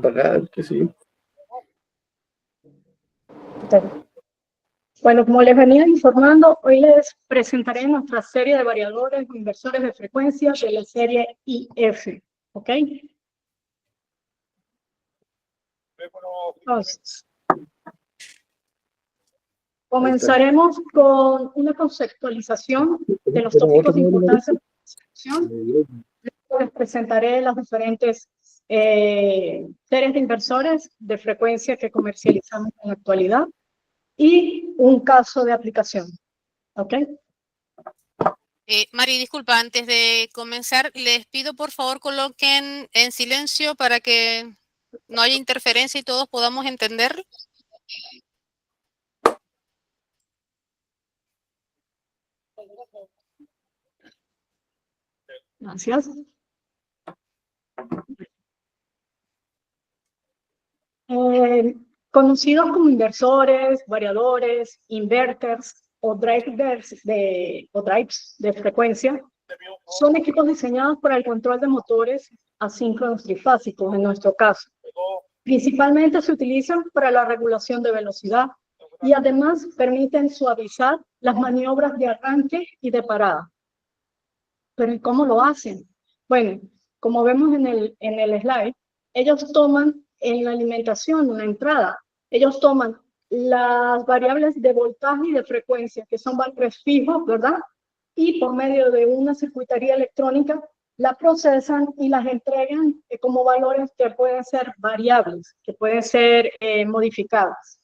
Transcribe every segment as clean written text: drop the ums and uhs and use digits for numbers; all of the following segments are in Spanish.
apagar, qué sé yo. Bueno, como les venía informando, hoy les presentaré nuestra serie de variadores o inversores de frecuencia de la serie IF, ¿ok? Entonces, comenzaremos con una conceptualización de los tópicos de importancia de la selección. Luego les presentaré las diferentes series de inversores de frecuencia que comercializamos en la actualidad y un caso de aplicación, ¿ok? Mari, disculpa, antes de comenzar, les pido por favor coloquen en silencio para que no haya interferencia y todos podamos entender. Gracias. Conocidos como inversores, variadores, inverters o drives de frecuencia, son equipos diseñados para el control de motores asíncronos trifásicos, en nuestro caso. Principalmente se utilizan para la regulación de velocidad y además permiten suavizar las maniobras de arranque y de parada. ¿Pero y cómo lo hacen? Bueno, como vemos en el slide, ellos toman en la alimentación, en la entrada, ellos toman las variables de voltaje y de frecuencia, que son valores fijos, ¿verdad? Y por medio de una circuitería electrónica, la procesan y las entregan como valores que pueden ser variables, que pueden ser modificadas.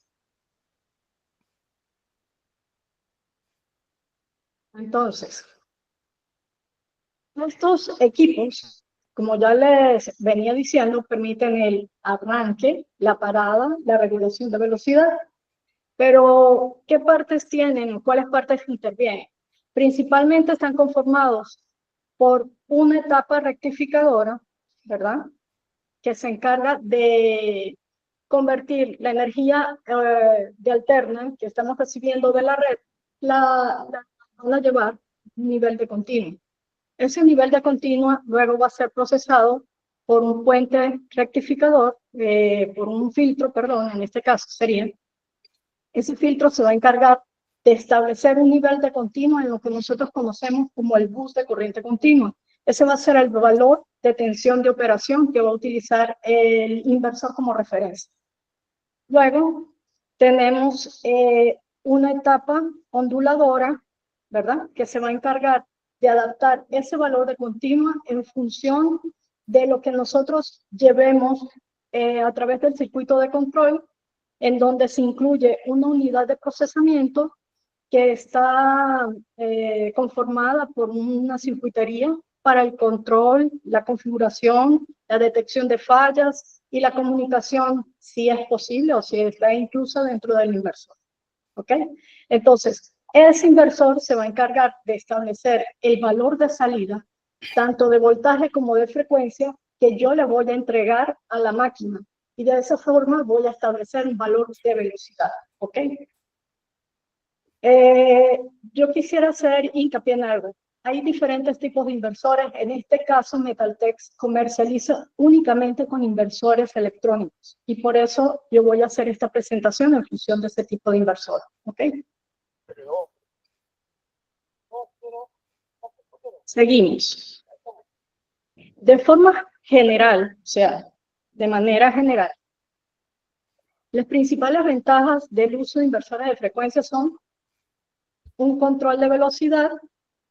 Entonces, estos equipos, como ya les venía diciendo, permiten el arranque, la parada, la regulación de velocidad. Pero, ¿qué partes tienen? ¿Cuáles partes intervienen? Principalmente están conformados por una etapa rectificadora, ¿verdad? Que se encarga de convertir la energía de alterna que estamos recibiendo de la red, la van a llevar a un nivel de continuo. Ese nivel de continua luego va a ser procesado por un puente rectificador, por un filtro, perdón, en este caso sería. Ese filtro se va a encargar de establecer un nivel de continua en lo que nosotros conocemos como el bus de corriente continua. Ese va a ser el valor de tensión de operación que va a utilizar el inversor como referencia. Luego tenemos una etapa onduladora, ¿verdad? Que se va a encargar de adaptar ese valor de continua en función de lo que nosotros llevemos a través del circuito de control, en donde se incluye una unidad de procesamiento que está conformada por una circuitería para el control, la configuración, la detección de fallas y la comunicación, si es posible o si está incluso dentro del inversor. ¿Ok? Entonces, ese inversor se va a encargar de establecer el valor de salida, tanto de voltaje como de frecuencia, que yo le voy a entregar a la máquina. Y de esa forma voy a establecer un valor de velocidad. ¿Ok? Yo quisiera hacer hincapié en algo. Hay diferentes tipos de inversores. En este caso, Metaltex comercializa únicamente con inversores electrónicos. Y por eso yo voy a hacer esta presentación en función de ese tipo de inversor. ¿Ok? Seguimos. De forma general, o sea, de manera general, las principales ventajas del uso de inversores de frecuencia son un control de velocidad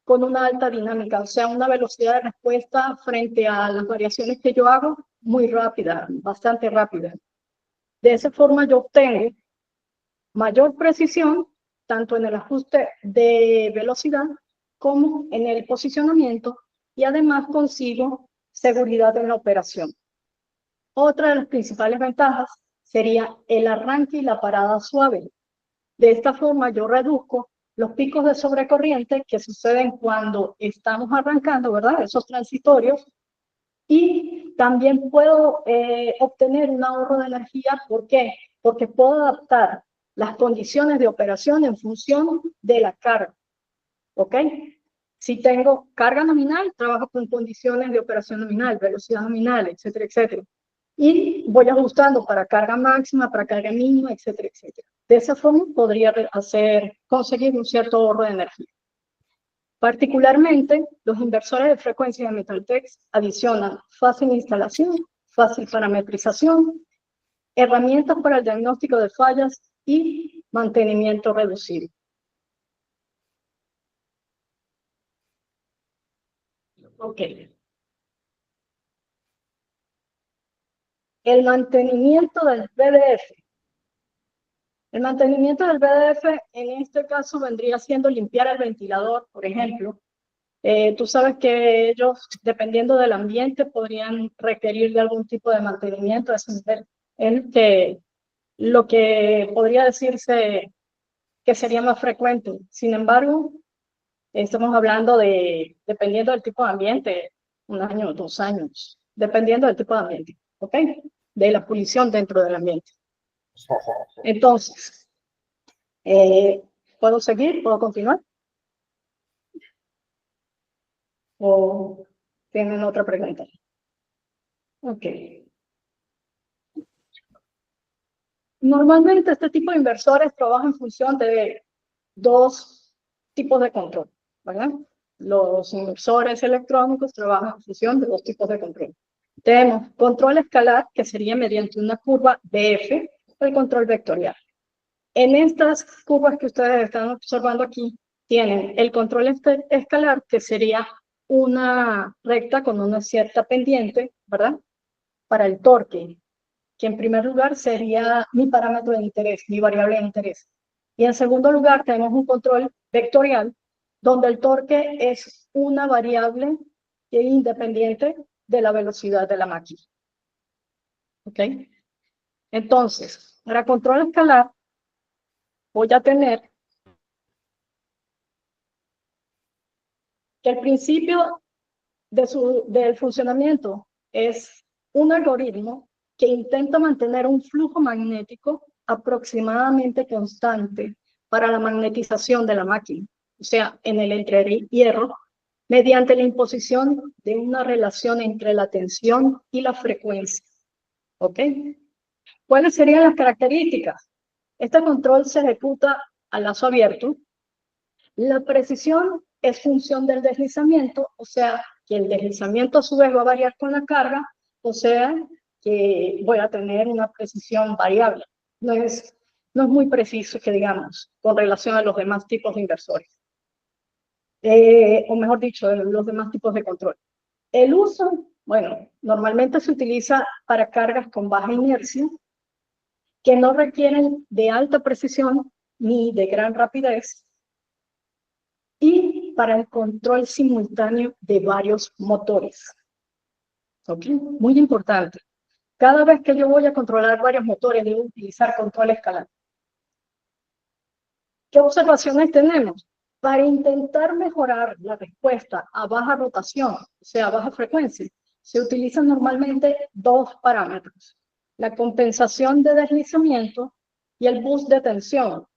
con una alta dinámica, o sea, una velocidad de respuesta frente a las variaciones que yo hago muy rápida, bastante rápida. De esa forma yo obtengo mayor precisión, tanto en el ajuste de velocidad como en el posicionamiento, y además consigo seguridad en la operación. Otra de las principales ventajas sería el arranque y la parada suave. De esta forma yo reduzco los picos de sobrecorriente que suceden cuando estamos arrancando, ¿verdad? Esos transitorios. Y también puedo obtener un ahorro de energía. ¿Por qué? Porque puedo adaptar las condiciones de operación en función de la carga. ¿Ok? Si tengo carga nominal, trabajo con condiciones de operación nominal, velocidad nominal, etcétera, etcétera. y voy ajustando para carga máxima, para carga mínima, etcétera, etcétera. De esa forma podría conseguir un cierto ahorro de energía. Particularmente, los inversores de frecuencia de Metaltex adicionan fácil instalación, fácil parametrización, herramientas para el diagnóstico de fallas y mantenimiento reducido. Ok. El mantenimiento del BDF. El mantenimiento del BDF en este caso vendría siendo limpiar el ventilador, por ejemplo. Tú sabes que ellos, dependiendo del ambiente, podrían requerir de algún tipo de mantenimiento a ese nivel. Es lo que podría decirse que sería más frecuente. Sin embargo, estamos hablando de, dependiendo del tipo de ambiente, 1 año, 2 años, dependiendo del tipo de ambiente, ¿ok? De la polución dentro del ambiente. Entonces, ¿puedo seguir? ¿Puedo continuar? ¿O tienen otra pregunta? Ok. Normalmente este tipo de inversores trabajan en función de 2 tipos de control, ¿verdad? Los inversores electrónicos trabajan en función de 2 tipos de control. Tenemos control escalar, que sería mediante una curva BF, o el control vectorial. En estas curvas que ustedes están observando aquí, tienen el control escalar, que sería una recta con una cierta pendiente, ¿verdad? Para el torque, que en primer lugar sería mi parámetro de interés, mi variable de interés. Y en segundo lugar tenemos un control vectorial, donde el torque es una variable independiente de la velocidad de la máquina. ¿Ok? Entonces, para control escalar, voy a tener que el principio del funcionamiento es un algoritmo que intenta mantener un flujo magnético aproximadamente constante para la magnetización de la máquina, o sea, en el entrehierro, mediante la imposición de una relación entre la tensión y la frecuencia. ¿Ok? ¿Cuáles serían las características? Este control se ejecuta a lazo abierto. La precisión es función del deslizamiento, o sea, que el deslizamiento a su vez va a variar con la carga, o sea, que voy a tener una precisión variable. No es muy preciso, que digamos, con relación a los demás tipos de inversores. O mejor dicho, los demás tipos de control. El uso, bueno, normalmente se utiliza para cargas con baja inercia, que no requieren de alta precisión ni de gran rapidez, y para el control simultáneo de varios motores. ¿Ok? Muy importante. Cada vez que yo voy a controlar varios motores, debo utilizar control escalar. ¿Qué observaciones tenemos? Para intentar mejorar la respuesta a baja rotación, o sea, a baja frecuencia, se utilizan normalmente 2 parámetros: la compensación de deslizamiento y el boost de tensión,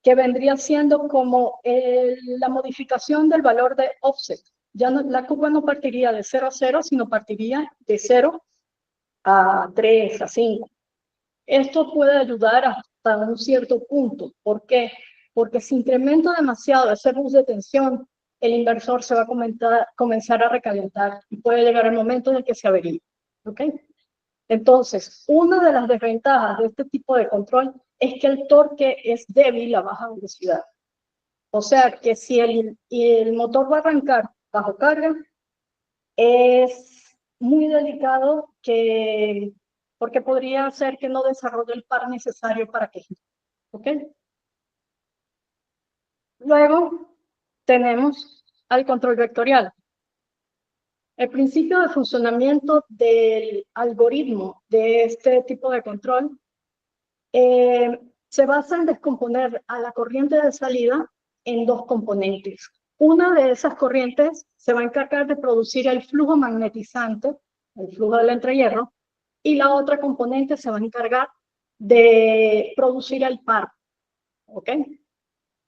que vendría siendo como la modificación del valor de offset. Ya no, la curva no partiría de 0 a 0, sino partiría de 0 a 3, a 5. Esto puede ayudar hasta un cierto punto. ¿Por qué? Porque si incremento demasiado ese bus de tensión, el inversor se va a comenzar a recalentar y puede llegar el momento en el que se averíe. ¿Ok? Entonces, una de las desventajas de este tipo de control es que el torque es débil a baja velocidad. O sea, que si el motor va a arrancar bajo carga, es muy delicado porque podría hacer que no desarrolle el par necesario para que gire. ¿Ok? Luego tenemos al control vectorial. El principio de funcionamiento del algoritmo de este tipo de control se basa en descomponer a la corriente de salida en 2 componentes. Una de esas corrientes se va a encargar de producir el flujo magnetizante, el flujo del entrehierro, y la otra componente se va a encargar de producir el par. ¿Ok?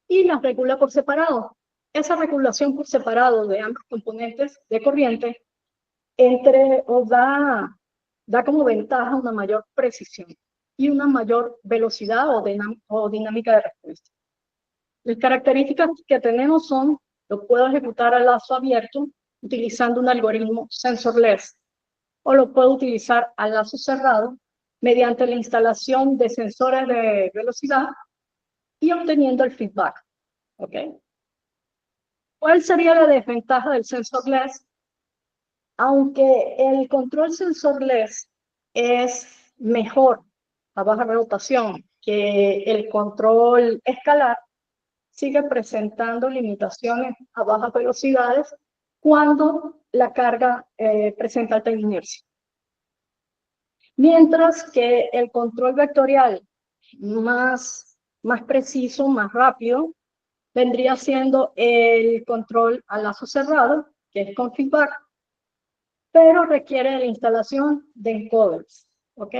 Y las regula por separado. Esa regulación por separado de ambos componentes de corriente da como ventaja una mayor precisión y una mayor velocidad o dinámica de respuesta. Las características que tenemos son: lo puedo ejecutar a lazo abierto utilizando un algoritmo sensorless, o lo puedo utilizar a lazo cerrado mediante la instalación de sensores de velocidad y obteniendo el feedback. ¿Ok? ¿Cuál sería la desventaja del sensorless? Aunque el control sensorless es mejor a baja rotación que el control escalar, sigue presentando limitaciones a bajas velocidades cuando la carga presenta alta inercia. Mientras que el control vectorial más preciso, más rápido, vendría siendo el control a lazo cerrado, que es con feedback, pero requiere la instalación de encoders. ¿Ok?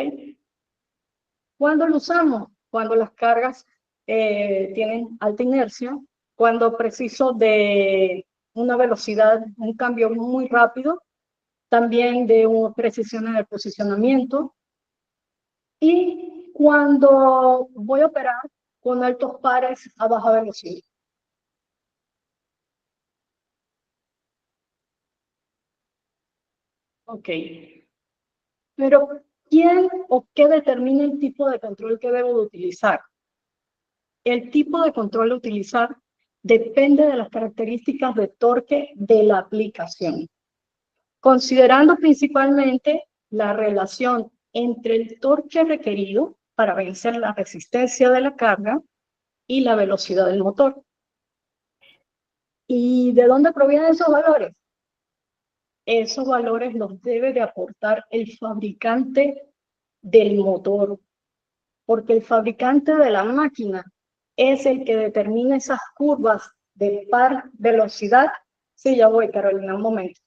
¿Cuándo lo usamos? Cuando las cargas tienen alta inercia, cuando preciso de una velocidad, un cambio muy rápido, también de precisiones de posicionamiento, y cuando voy a operar con altos pares a baja velocidad. Ok. Pero, ¿quién o qué determina el tipo de control que debo de utilizar? El tipo de control a utilizar depende de las características de torque de la aplicación, considerando principalmente la relación entre el torque requerido para vencer la resistencia de la carga y la velocidad del motor. ¿Y de dónde provienen esos valores? Esos valores los debe de aportar el fabricante del motor, porque el fabricante de la máquina es el que determina esas curvas de par velocidad. Sí, ya voy, Carolina, un momento.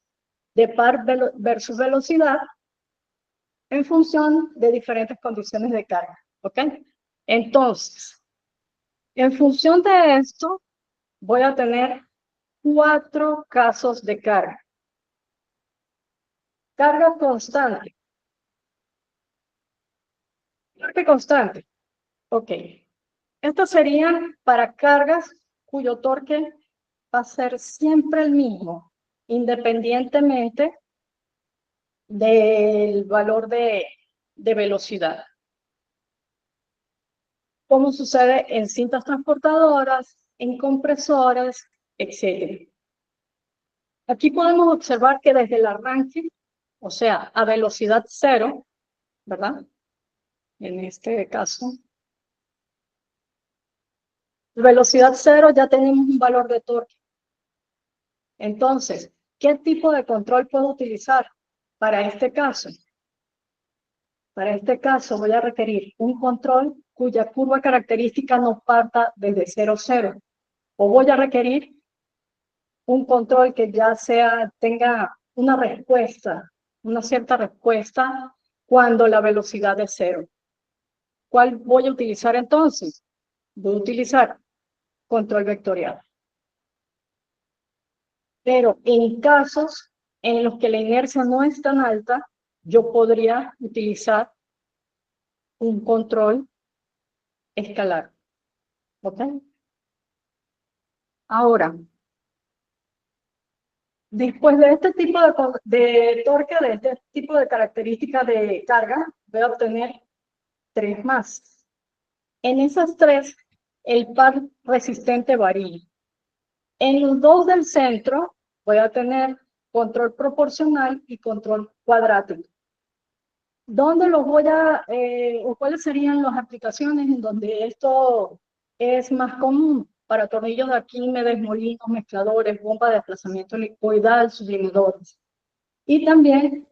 De par versus velocidad en función de diferentes condiciones de carga. ¿Ok? Entonces, en función de esto, voy a tener 4 casos de carga. Carga constante. Torque constante. Ok. Estas serían para cargas cuyo torque va a ser siempre el mismo, independientemente del valor de velocidad. Como sucede en cintas transportadoras, en compresores, etc. Aquí podemos observar que desde el arranque, o sea, a velocidad cero, ¿verdad? En este caso, velocidad cero ya tenemos un valor de torque. Entonces, ¿qué tipo de control puedo utilizar para este caso? Para este caso voy a requerir un control cuya curva característica no parta desde 0, 0. O voy a requerir un control que ya tenga una respuesta, una cierta respuesta cuando la velocidad es 0. ¿Cuál voy a utilizar entonces? Voy a utilizar control vectorial. Pero en casos en los que la inercia no es tan alta, yo podría utilizar un control escalar. ¿Ok? Ahora, después de este tipo de torque, de este tipo de características de carga, voy a obtener 3 más. En esas 3, el par resistente varía. En los 2 del centro, voy a tener control proporcional y control cuadrático. ¿Dónde los voy o cuáles serían las aplicaciones en donde esto es más común? Para tornillos de Arquímedes, molinos, mezcladores, bomba de desplazamiento helicoidal, sublimadores. Y también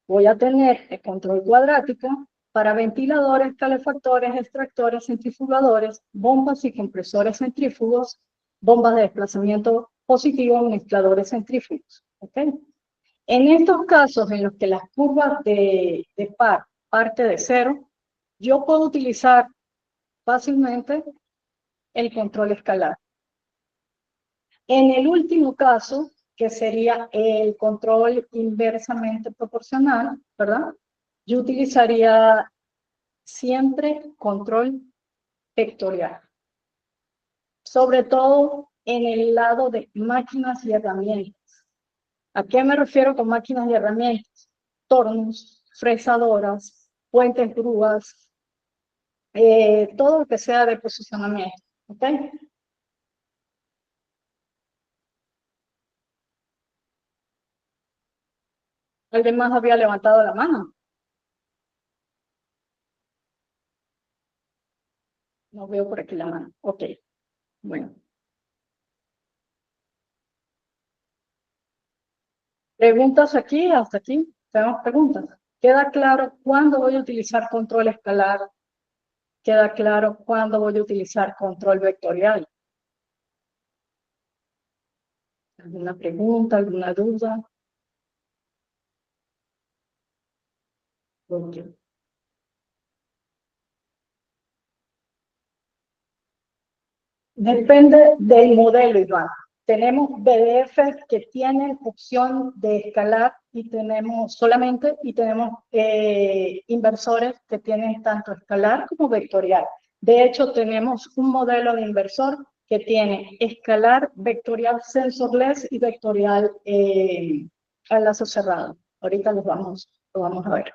voy a tener el control cuadrático para ventiladores, calefactores, extractores, centrifugadores, bombas y compresores centrífugos, bombas de desplazamiento positivo, mezcladores centrífugos. ¿Ok? En estos casos en los que las curvas de par parte de 0, yo puedo utilizar fácilmente el control escalar. En el último caso, que sería el control inversamente proporcional, ¿verdad? Yo utilizaría siempre control vectorial, sobre todo en el lado de máquinas y herramientas. ¿A qué me refiero con máquinas y herramientas? Tornos, fresadoras, puentes grúas, todo lo que sea de posicionamiento. ¿Ok? ¿Alguien más había levantado la mano? No veo por aquí la mano. Ok, bueno. Preguntas aquí, hasta aquí. Tenemos preguntas. ¿Queda claro cuándo voy a utilizar control escalar? ¿Queda claro cuándo voy a utilizar control vectorial? ¿Alguna pregunta, alguna duda? Okay. Depende del modelo, Iván. Tenemos BDF que tienen opción de escalar y tenemos inversores que tienen tanto escalar como vectorial. De hecho, tenemos un modelo de inversor que tiene escalar, vectorial sensorless y vectorial a lazo cerrado. Ahorita lo vamos a ver.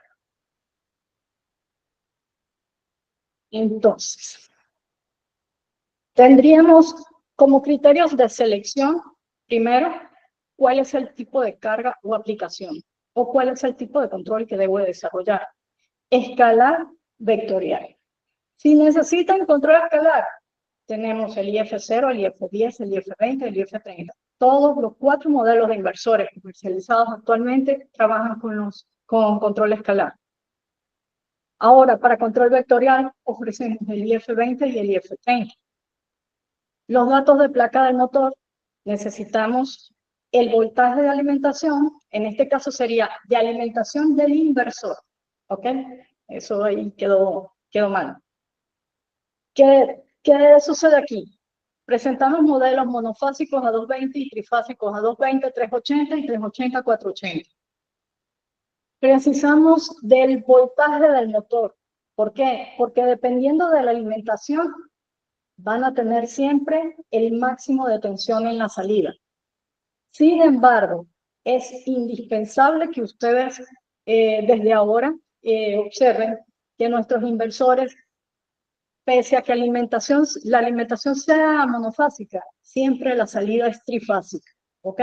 Entonces, tendríamos como criterios de selección, primero, cuál es el tipo de carga o aplicación, o cuál es el tipo de control que debo desarrollar. Escalar vectorial. Si necesitan control escalar, tenemos el IF0, el IF10, el IF20, el IF30. Todos los 4 modelos de inversores comercializados actualmente trabajan con control escalar. Ahora, para control vectorial, ofrecemos el IF20 y el IF30. Los datos de placa del motor, necesitamos el voltaje de alimentación, en este caso sería de alimentación del inversor, ¿ok? Eso ahí quedó mal. ¿Qué sucede aquí? Presentamos modelos monofásicos a 220 y trifásicos a 220, 380 y 380, 480. Precisamos del voltaje del motor. ¿Por qué? Porque dependiendo de la alimentación, van a tener siempre el máximo de tensión en la salida. Sin embargo, es indispensable que ustedes desde ahora observen que nuestros inversores, pese a que la alimentación sea monofásica, siempre la salida es trifásica, ¿ok?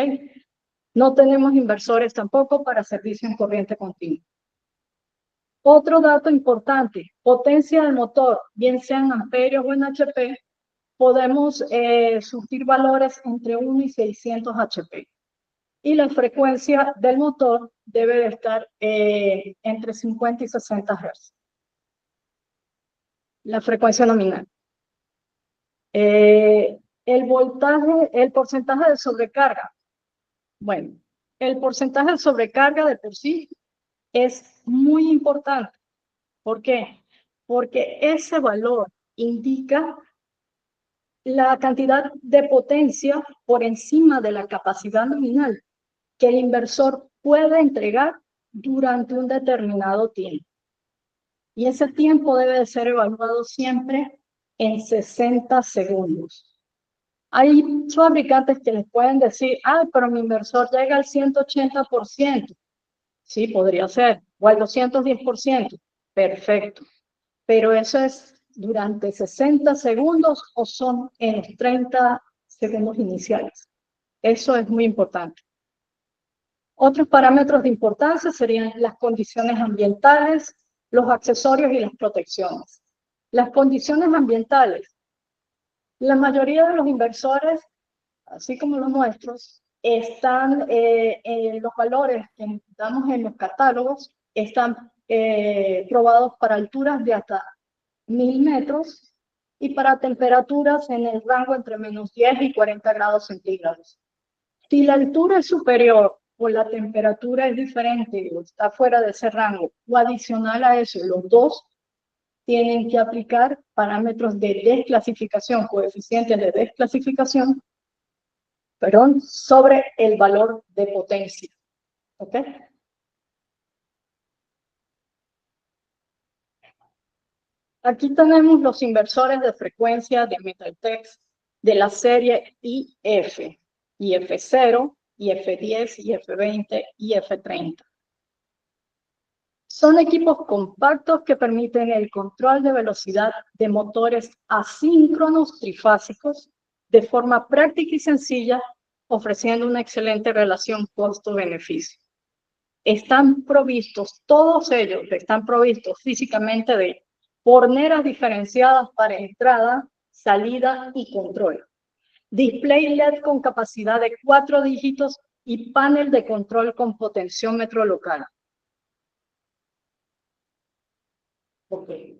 No tenemos inversores tampoco para servicio en corriente continua. Otro dato importante, potencia del motor, bien sean amperios o en HP, podemos surtir valores entre 1 y 600 HP. Y la frecuencia del motor debe de estar entre 50 y 60 Hz. La frecuencia nominal. El voltaje, el porcentaje de sobrecarga. Bueno, el porcentaje de sobrecarga de por sí es muy importante. ¿Por qué? Porque ese valor indica la cantidad de potencia por encima de la capacidad nominal que el inversor puede entregar durante un determinado tiempo. Y ese tiempo debe de ser evaluado siempre en 60 segundos. Hay fabricantes que les pueden decir, pero mi inversor llega al 180%. Sí, podría ser, o al 210%. Perfecto. Pero eso es durante 60 segundos o son en los 30 segundos iniciales. Eso es muy importante. Otros parámetros de importancia serían las condiciones ambientales, los accesorios y las protecciones. Las condiciones ambientales. La mayoría de los inversores, así como los nuestros, están los valores que damos en los catálogos, están probados para alturas de hasta 1000 metros y para temperaturas en el rango entre menos 10 y 40 grados centígrados. Si la altura es superior o la temperatura es diferente o está fuera de ese rango, o adicional a eso, los dos tienen que aplicar parámetros de desclasificación, coeficientes de desclasificación, sobre el valor de potencia. ¿Ok? Aquí tenemos los inversores de frecuencia de Metaltex de la serie IF, IF0, IF10, IF20, IF30. Son equipos compactos que permiten el control de velocidad de motores asíncronos trifásicos de forma práctica y sencilla, ofreciendo una excelente relación costo-beneficio. Están provistos, todos ellos están provistos físicamente de horneras diferenciadas para entrada, salida y control. Display LED con capacidad de 4 dígitos y panel de control con potenciómetro local. Okay.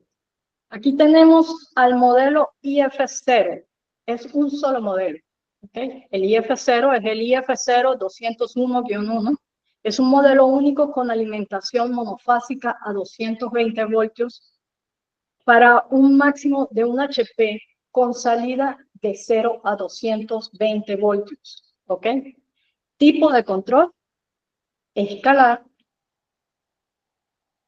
Aquí tenemos al modelo IF0. Es un solo modelo. Okay. El IF0 es el IF0 201-1. Es un modelo único con alimentación monofásica a 220 voltios para un máximo de un HP con salida de 0 a 220 voltios. ¿Ok? Tipo de control, escalar,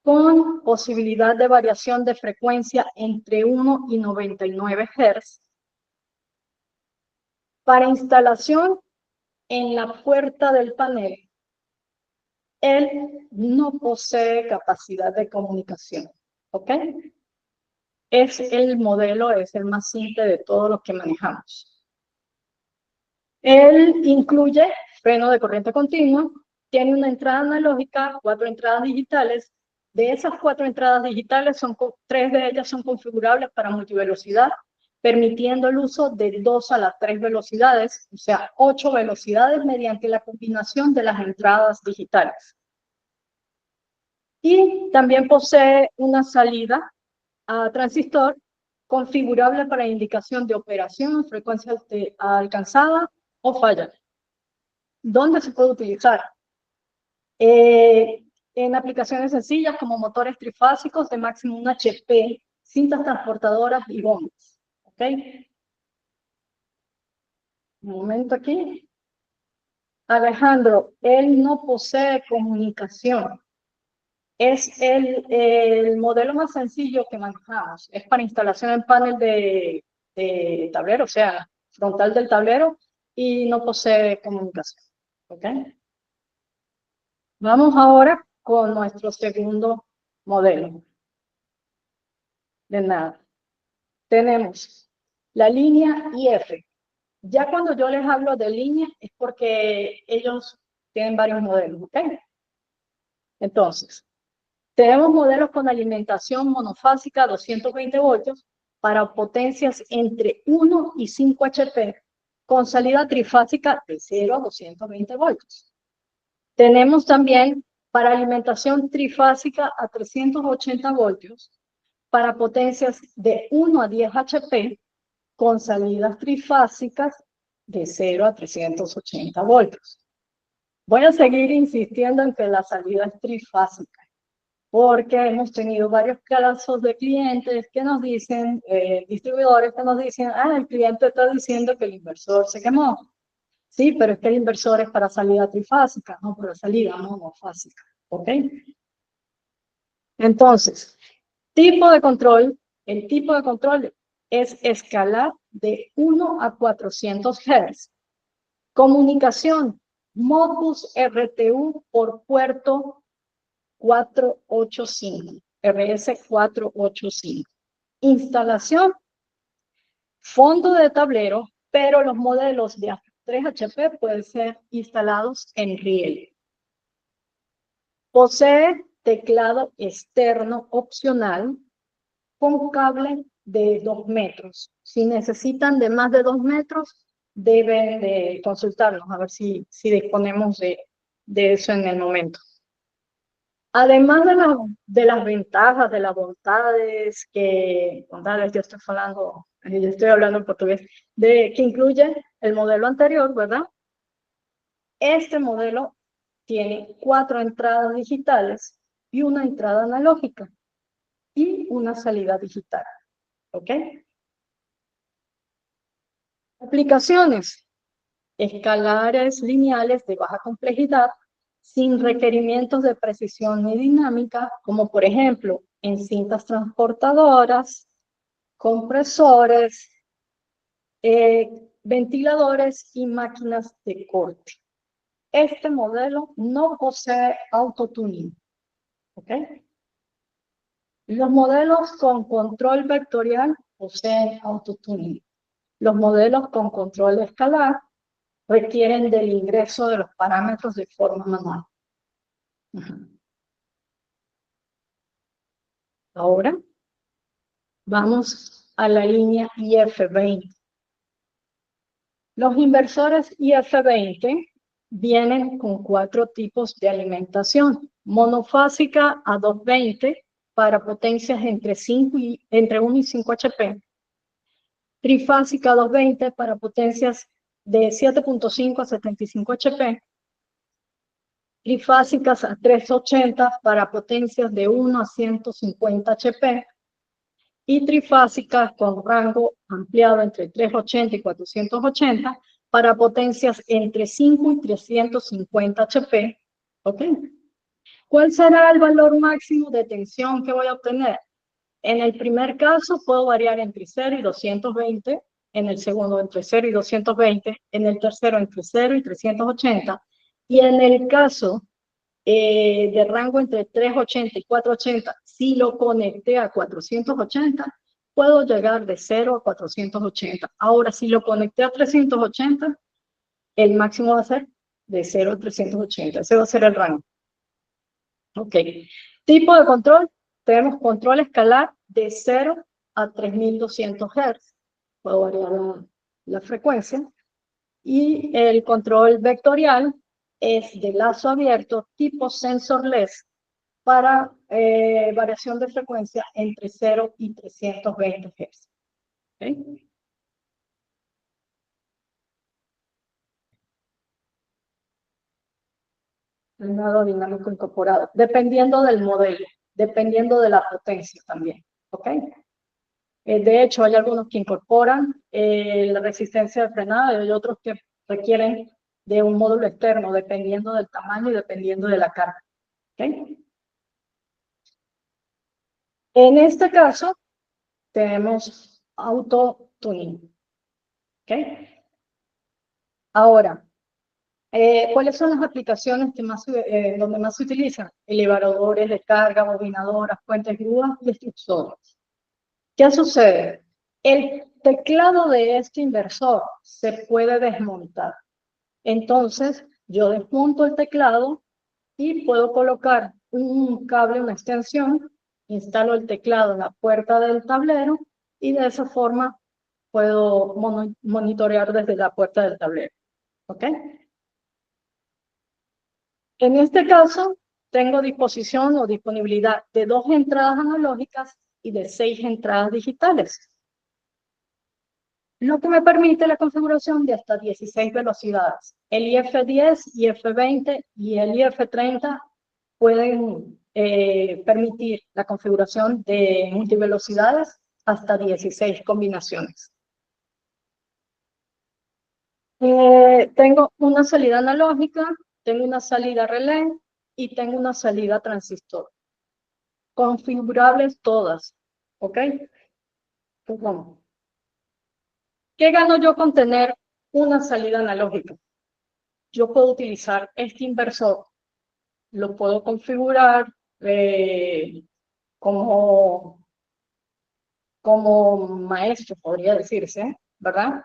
con posibilidad de variación de frecuencia entre 1 y 99 Hz. Para instalación en la puerta del panel, él no posee capacidad de comunicación. ¿Ok? Es el modelo, es el más simple de todos los que manejamos. Él incluye freno de corriente continua, tiene una entrada analógica, 4 entradas digitales. De esas 4 entradas digitales, 3 de ellas son configurables para multivelocidad, permitiendo el uso de 2 a las 3 velocidades, o sea, 8 velocidades mediante la combinación de las entradas digitales. Y también posee una salida a transistor configurable para indicación de operación, frecuencia alcanzada o falla. ¿Dónde se puede utilizar? En aplicaciones sencillas como motores trifásicos de máximo 1 HP, cintas transportadoras y bombas. ¿Ok? Un momento aquí. Alejandro, él no posee comunicación. Es el modelo más sencillo que manejamos. Es para instalación en panel de tablero, o sea, frontal del tablero, y no posee comunicación. ¿Ok? Vamos ahora con nuestro segundo modelo. De nada. Tenemos la línea IF. Ya cuando yo les hablo de línea es porque ellos tienen varios modelos. ¿Ok? Entonces, tenemos modelos con alimentación monofásica a 220 voltios para potencias entre 1 y 5 HP con salida trifásica de 0 a 220 voltios. Tenemos también para alimentación trifásica a 380 voltios para potencias de 1 a 10 HP con salidas trifásicas de 0 a 380 voltios. Voy a seguir insistiendo en que la salida es trifásica, porque hemos tenido varios casos de clientes que nos dicen, distribuidores que nos dicen, el cliente está diciendo que el inversor se quemó. Sí, pero es que el inversor es para salida trifásica, no para salida monofásica. ¿Ok? Entonces, tipo de control, el tipo de control es escalar de 1 a 400 Hz. Comunicación, Modbus RTU por puerto 485, RS485. Instalación, fondo de tablero, pero los modelos de 3 HP pueden ser instalados en riel. Posee teclado externo opcional con cable de 2 metros. Si necesitan de más de 2 metros, deben de consultarnos a ver si disponemos de eso en el momento. Además de las ventajas, de las bondades yo estoy hablando en portugués, que incluye el modelo anterior, ¿verdad? Este modelo tiene 4 entradas digitales y una entrada analógica y una salida digital. ¿Ok? Aplicaciones. Escalares lineales de baja complejidad sin requerimientos de precisión ni dinámica, como por ejemplo en cintas transportadoras, compresores, ventiladores y máquinas de corte. Este modelo no posee autotuning. ¿Ok? Los modelos con control vectorial poseen autotuning. Los modelos con control escalar requieren del ingreso de los parámetros de forma manual. Ahora vamos a la línea IF20. Los inversores IF20 vienen con 4 tipos de alimentación. Monofásica a 220 para potencias entre 1 y 5 HP. Trifásica a 220 para potencias de 7.5 a 75 HP. Trifásicas a 380 para potencias de 1 a 150 HP. Y trifásicas con rango ampliado entre 380 y 480 para potencias entre 5 y 350 HP. ¿Ok? ¿Cuál será el valor máximo de tensión que voy a obtener? En el primer caso puedo variar entre 0 y 220, en el segundo entre 0 y 220, en el tercero entre 0 y 380, y en el caso de rango entre 380 y 480, si lo conecté a 480, puedo llegar de 0 a 480. Ahora, si lo conecté a 380, el máximo va a ser de 0 a 380. Ese va a ser el rango. Ok. Tipo de control. Tenemos control escalar de 0 a 3200 Hz. Puedo variar la frecuencia. Y el control vectorial es de lazo abierto tipo sensorless para variación de frecuencia entre 0 y 320 Hz. ¿Okay? Frenado dinámico incorporado, dependiendo del modelo, dependiendo de la potencia también. ¿Ok? De hecho, hay algunos que incorporan la resistencia de frenado y hay otros que requieren de un módulo externo, dependiendo del tamaño y dependiendo de la carga. ¿Okay? En este caso, tenemos auto-tuning. ¿Okay? Ahora, ¿cuáles son las aplicaciones que donde más se utilizan? Elevadores de carga, bobinadoras, puentes grúas y extrusores. ¿Qué sucede? El teclado de este inversor se puede desmontar. Entonces, yo desmonto el teclado y puedo colocar un cable, una extensión, instalo el teclado en la puerta del tablero y de esa forma puedo monitorear desde la puerta del tablero. ¿Ok? En este caso, tengo disposición o disponibilidad de 2 entradas analógicas y de 6 entradas digitales, lo que me permite la configuración de hasta 16 velocidades. El IF10, IF20 y el IF30 pueden permitir la configuración de multivelocidades hasta 16 combinaciones. Tengo una salida analógica, tengo una salida relé y tengo una salida transistor. Configurables todas. ¿Ok? Pues vamos. ¿Qué gano yo con tener una salida analógica? Yo puedo utilizar este inversor, lo puedo configurar como maestro, podría decirse, ¿verdad?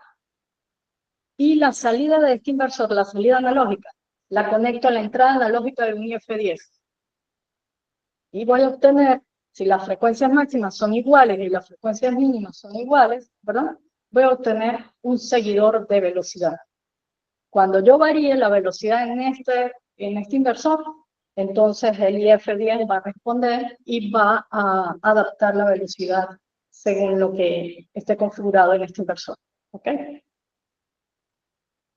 Y la salida de este inversor, la salida analógica, la conecto a la entrada analógica de un IF10. Y voy a obtener, si las frecuencias máximas son iguales y las frecuencias mínimas son iguales, ¿verdad? Voy a obtener un seguidor de velocidad. Cuando yo varíe la velocidad en este inversor, entonces el IF10 va a responder y va a adaptar la velocidad según lo que esté configurado en este inversor. ¿Ok?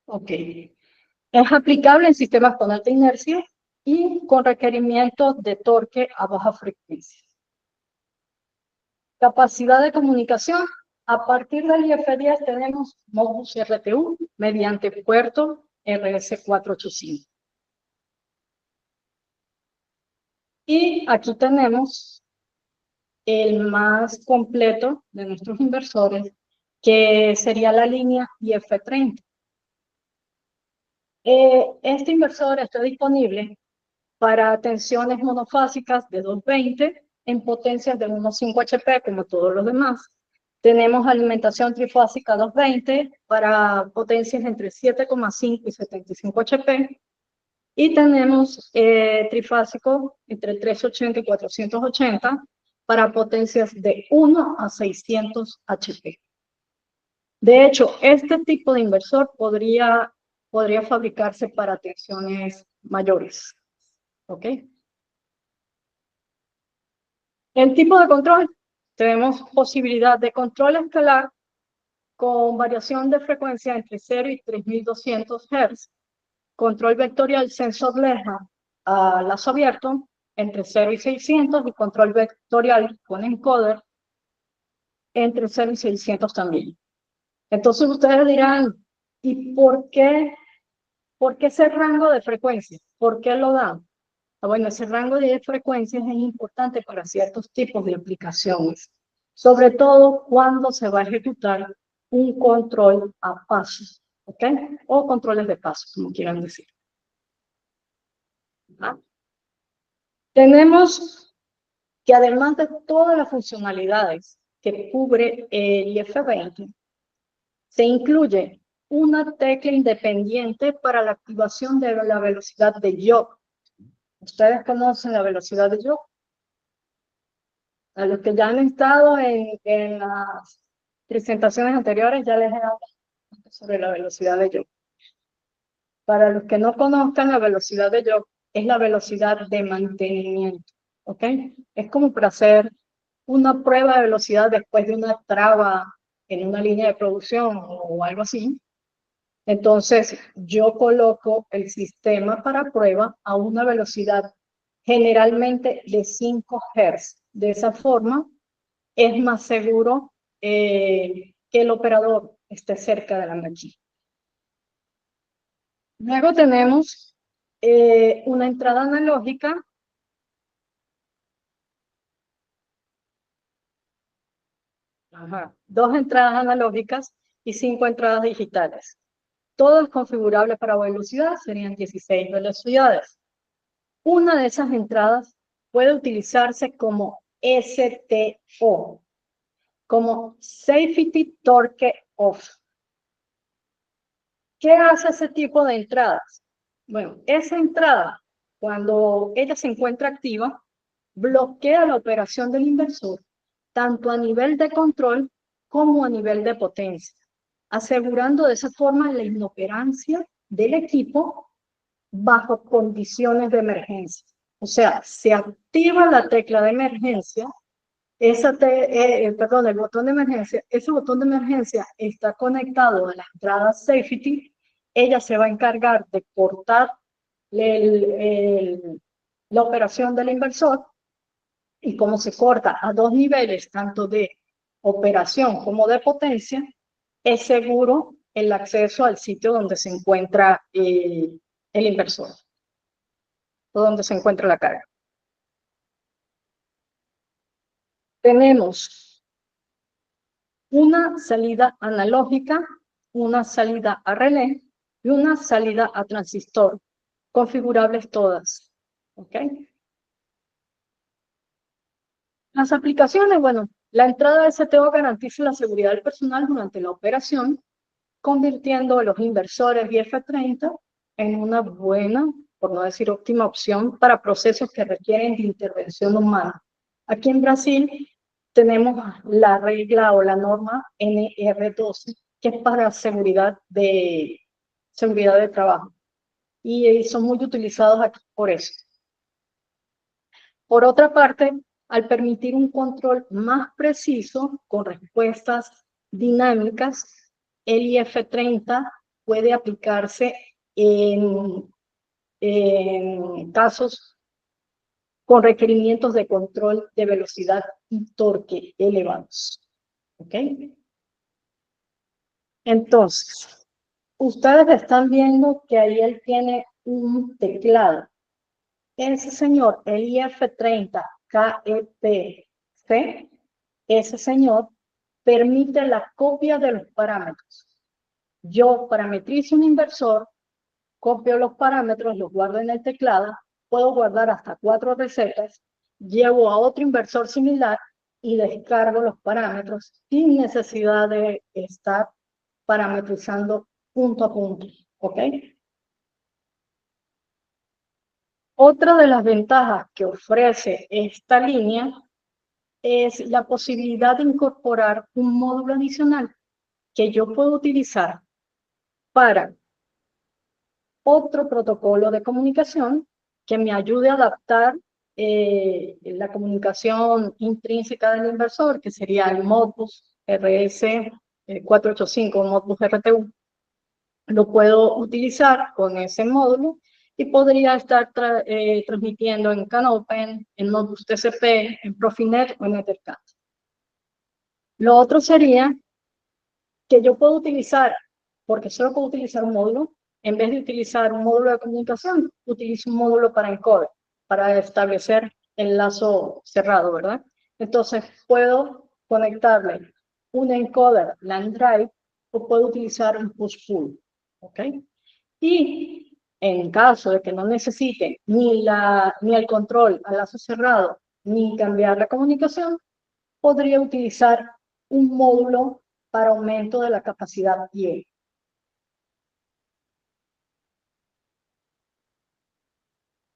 Ok. Es aplicable en sistemas con alta inercia y con requerimientos de torque a baja frecuencia. Capacidad de comunicación. A partir del IF10 tenemos Modbus RTU mediante puerto RS485. Y aquí tenemos el más completo de nuestros inversores, que sería la línea IF30. Este inversor está disponible para tensiones monofásicas de 220 en potencias de 1.5 HP, como todos los demás. Tenemos alimentación trifásica 220 para potencias entre 7,5 y 75 HP. Y tenemos trifásico entre 380 y 480 para potencias de 1 a 600 HP. De hecho, este tipo de inversor podría fabricarse para tensiones mayores. ¿Ok? El tipo de control, tenemos posibilidad de control escalar con variación de frecuencia entre 0 y 3200 Hz. Control vectorial sensor leja a lazo abierto entre 0 y 600 y control vectorial con encoder entre 0 y 600 también. Entonces ustedes dirán, ¿y por qué ese rango de frecuencia? ¿Por qué lo dan? Bueno, ese rango de frecuencias es importante para ciertos tipos de aplicaciones, sobre todo cuando se va a ejecutar un control a pasos, ¿ok? O controles de pasos, como quieran decir. ¿Ah? Tenemos que además de todas las funcionalidades que cubre el IF20, se incluye una tecla independiente para la activación de la velocidad de Yock. ¿Ustedes conocen la velocidad de Yock? A los que ya han estado en las presentaciones anteriores ya les he hablado sobre la velocidad de Yock. Para los que no conozcan, la velocidad de Yock es la velocidad de mantenimiento, ¿ok? Es como para hacer una prueba de velocidad después de una traba en una línea de producción o algo así. Entonces, yo coloco el sistema para prueba a una velocidad generalmente de 5 Hz. De esa forma, es más seguro que el operador esté cerca de la máquina. Luego tenemos una entrada analógica. Dos entradas analógicas y 5 entradas digitales. Todas configurables para velocidad, serían 16 velocidades. Una de esas entradas puede utilizarse como STO, como Safety Torque Off. ¿Qué hace ese tipo de entradas? Bueno, esa entrada, cuando ella se encuentra activa, bloquea la operación del inversor, tanto a nivel de control como a nivel de potencia, asegurando de esa forma la inoperancia del equipo bajo condiciones de emergencia. O sea, se activa la tecla de emergencia, el botón de emergencia, ese botón de emergencia está conectado a la entrada safety, ella se va a encargar de cortar la operación del inversor, y como se corta a dos niveles, tanto de operación como de potencia, es seguro el acceso al sitio donde se encuentra el inversor, o donde se encuentra la carga. Tenemos una salida analógica, una salida a relé y una salida a transistor, configurables todas. ¿Ok? Las aplicaciones, bueno, la entrada de STO garantiza la seguridad del personal durante la operación, convirtiendo a los inversores IF30 en una buena, por no decir óptima opción para procesos que requieren de intervención humana. Aquí en Brasil tenemos la regla o la norma NR12, que es para seguridad de trabajo. Y son muy utilizados aquí por eso. Por otra parte, al permitir un control más preciso con respuestas dinámicas, el IF30 puede aplicarse en casos con requerimientos de control de velocidad y torque elevados. ¿Ok? Entonces, ustedes están viendo que ahí él tiene un teclado. Ese señor, el IF30 KEP C, ese señor permite la copia de los parámetros. Yo parametrizo un inversor, copio los parámetros, los guardo en el teclado, puedo guardar hasta 4 recetas, llevo a otro inversor similar y descargo los parámetros sin necesidad de estar parametrizando punto a punto, ¿ok? Otra de las ventajas que ofrece esta línea es la posibilidad de incorporar un módulo adicional que yo puedo utilizar para otro protocolo de comunicación que me ayude a adaptar la comunicación intrínseca del inversor, que sería el Modbus RS 485, Modbus RTU. Lo puedo utilizar con ese módulo y podría estar transmitiendo en CANopen, en Modbus TCP, en Profinet o en Ethercat. Lo otro sería que yo puedo utilizar, porque solo puedo utilizar un módulo, en vez de utilizar un módulo de comunicación, utilizo un módulo para encoder, para establecer el lazo cerrado, ¿verdad? Entonces, puedo conectarle un encoder LAN drive o puedo utilizar un push-pull, ¿ok? Y en caso de que no necesite ni el control a lazo cerrado, ni cambiar la comunicación, podría utilizar un módulo para aumento de la capacidad PIE.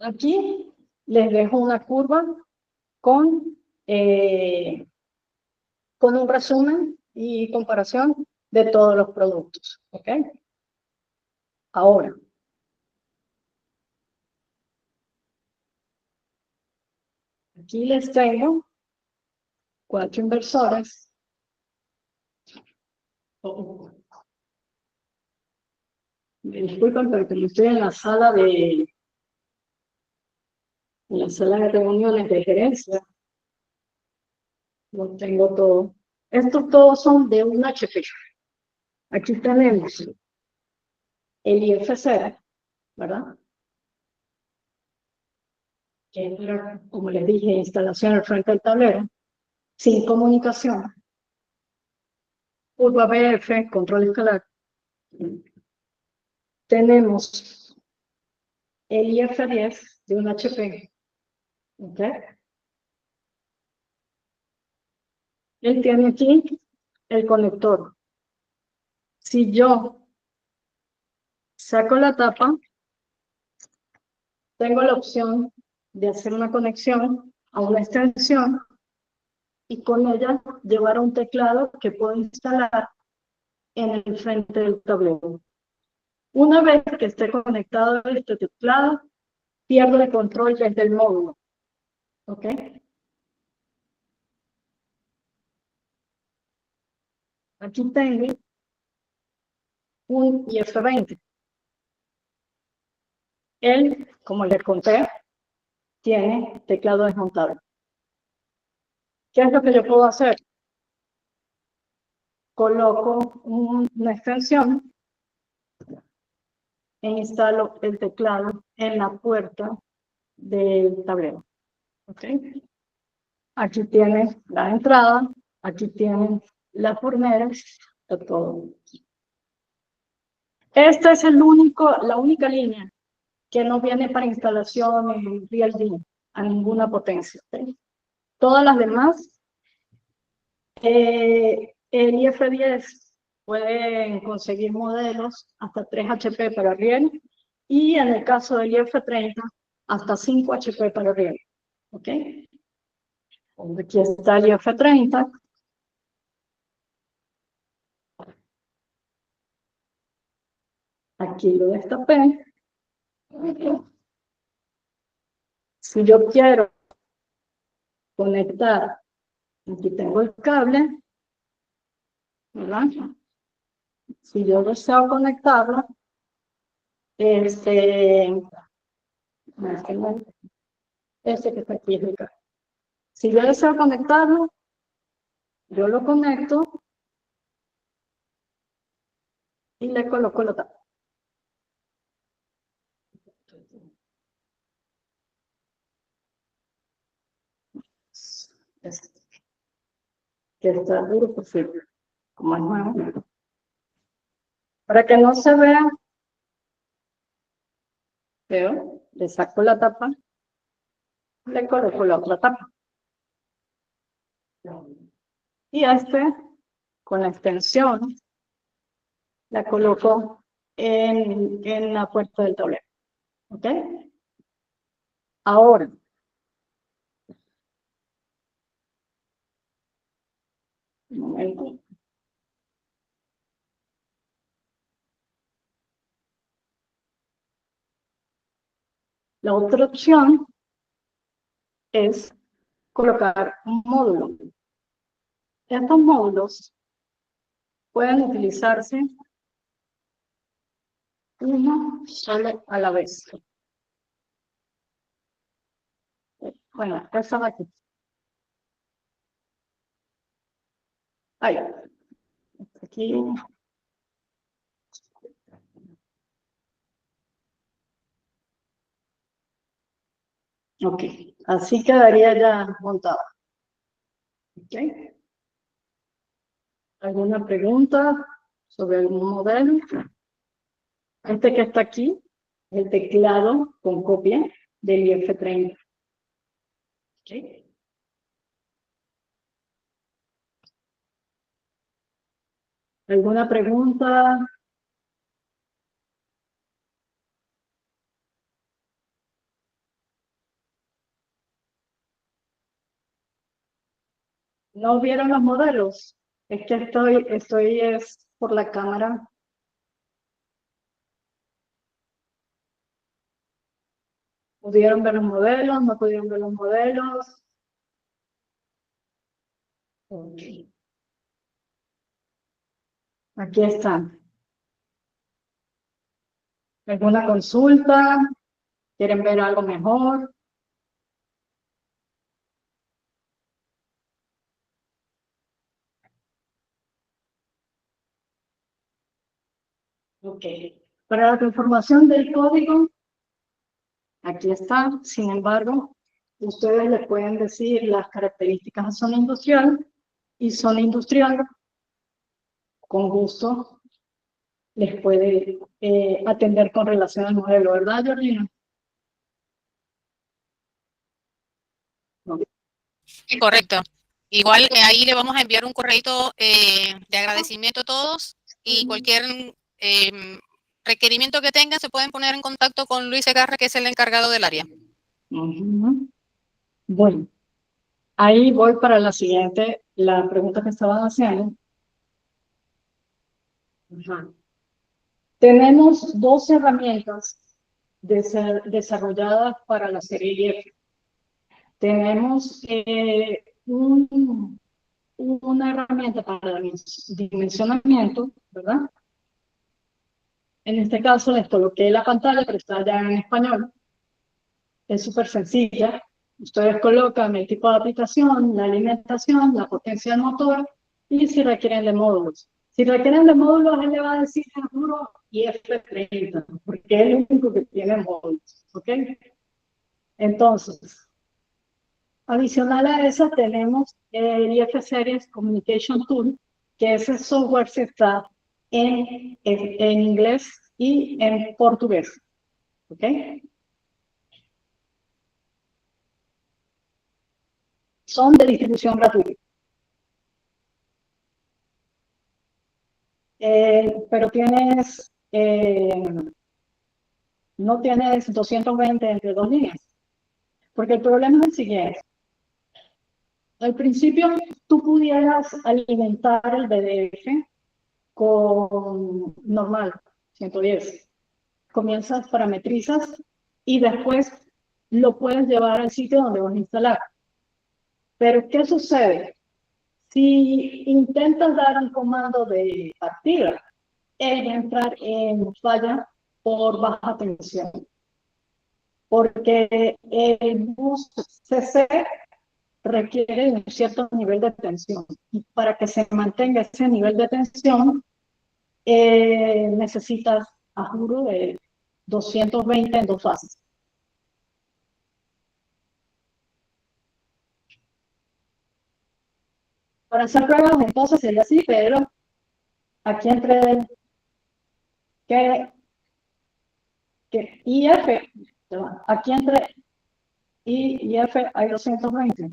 Aquí les dejo una curva con, con un resumen y comparación de todos los productos. ¿Ok? Ahora, aquí les tengo 4 inversores. Disculpen, pero como estoy en la sala de reuniones de gerencia, lo tengo todo. Estos todos son de un HP. Aquí tenemos el IFC, ¿verdad? Que era, como les dije, instalación al frente del tablero, sin comunicación, curva BF, control escalar. Tenemos el IF10 de un HP. ¿Okay? Él tiene aquí el conector. Si yo saco la tapa, tengo la opción de hacer una conexión a una extensión y con ella llevar un teclado que puedo instalar en el frente del tablero. Una vez que esté conectado a este teclado, pierdo el control desde el módulo. ¿Ok? Aquí tengo un IF20. Él, como les conté, tiene teclado desmontable. ¿Qué es lo que yo puedo hacer? Coloco una extensión e instalo el teclado en la puerta del tablero. ¿Ok? Aquí tienen la entrada, aquí tienen las forneras, todo. Esta es la única línea que no viene para instalación en real a ninguna potencia. ¿Sí? Todas las demás, el IF10 pueden conseguir modelos hasta 3 HP para riel y en el caso del IF30 hasta 5 HP para riel. ¿Ok? Aquí está el IF30. Aquí lo destapé. Si yo quiero conectar, aquí tengo el cable, ¿verdad? Si yo deseo conectarlo, este que está aquí es el cable. Si yo deseo conectarlo, yo lo conecto y le coloco la tapa. que está duro posible, como es nuevo. Para que no se vea feo, le saco la tapa, le coloco la otra tapa. Y con la extensión, la coloco en la puerta del tablero. ¿Ok? Ahora, un momento. La otra opción es colocar un módulo. Estos módulos pueden utilizarse uno solo a la vez. Bueno, esta de aquí. Ahí. Aquí. Ok, así quedaría ya montado. Ok. ¿Alguna pregunta sobre algún modelo? Este que está aquí, el teclado con copia del IF30. Okay. ¿Alguna pregunta? ¿No vieron los modelos? Es que estoy es por la cámara. ¿Pudieron ver los modelos? ¿No pudieron ver los modelos? Okay. Aquí están. ¿Alguna consulta? ¿Quieren ver algo mejor? Ok. Para la transformación del código, aquí está. Sin embargo, ustedes le pueden decir las características a zona industrial y zona industrial, con gusto, les puede atender con relación al modelo, ¿verdad, Georgina? Correcto. Igual ahí le vamos a enviar un correito de agradecimiento a todos y cualquier requerimiento que tengan se pueden poner en contacto con Luis Segarra, que es el encargado del área. Bueno, ahí voy para la siguiente, la pregunta que estaban haciendo. Tenemos dos herramientas desarrolladas para la serie F. Tenemos una herramienta para dimensionamiento, ¿verdad? En este caso les coloqué la pantalla, pero está ya en español. Es súper sencilla. Ustedes colocan el tipo de aplicación, la alimentación, la potencia del motor y si requieren de módulos. Si requieren de módulos, él le va a decir seguro IF30, porque es el único que tiene módulos. ¿Ok? Entonces, adicional a eso tenemos el IF Series Communication Tool, que ese software se está en inglés y en portugués. ¿Ok? Son de distribución gratuita. Pero no tienes 220 entre dos líneas. Porque el problema es el siguiente. Al principio, tú pudieras alimentar el BDF con normal, 110. Comienzas, parametrizas y después lo puedes llevar al sitio donde vas a instalar. Pero, ¿qué sucede? Si intentas dar un comando de partida, él va a entrar en falla por baja tensión. Porque el bus CC requiere un cierto nivel de tensión. Y para que se mantenga ese nivel de tensión, necesitas, a juro, de 220 en dos fases. Para hacer pruebas, entonces sería así, pero aquí entre que I y F, aquí entre I y F hay 220.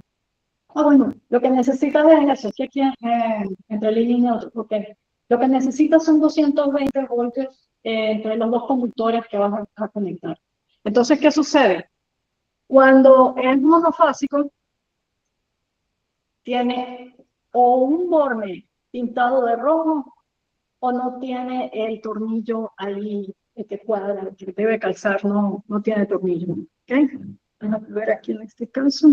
Bueno, lo que necesitas es eso, que aquí entre el I y neutro, porque lo que necesitas son 220 voltios entre los dos conductores que vas a conectar. Entonces, ¿qué sucede? Cuando es monofásico, tiene o un borne pintado de rojo o no tiene el tornillo ahí que cuadra, el que debe calzar, no tiene tornillo. ¿Okay? Vamos a ver aquí en este caso.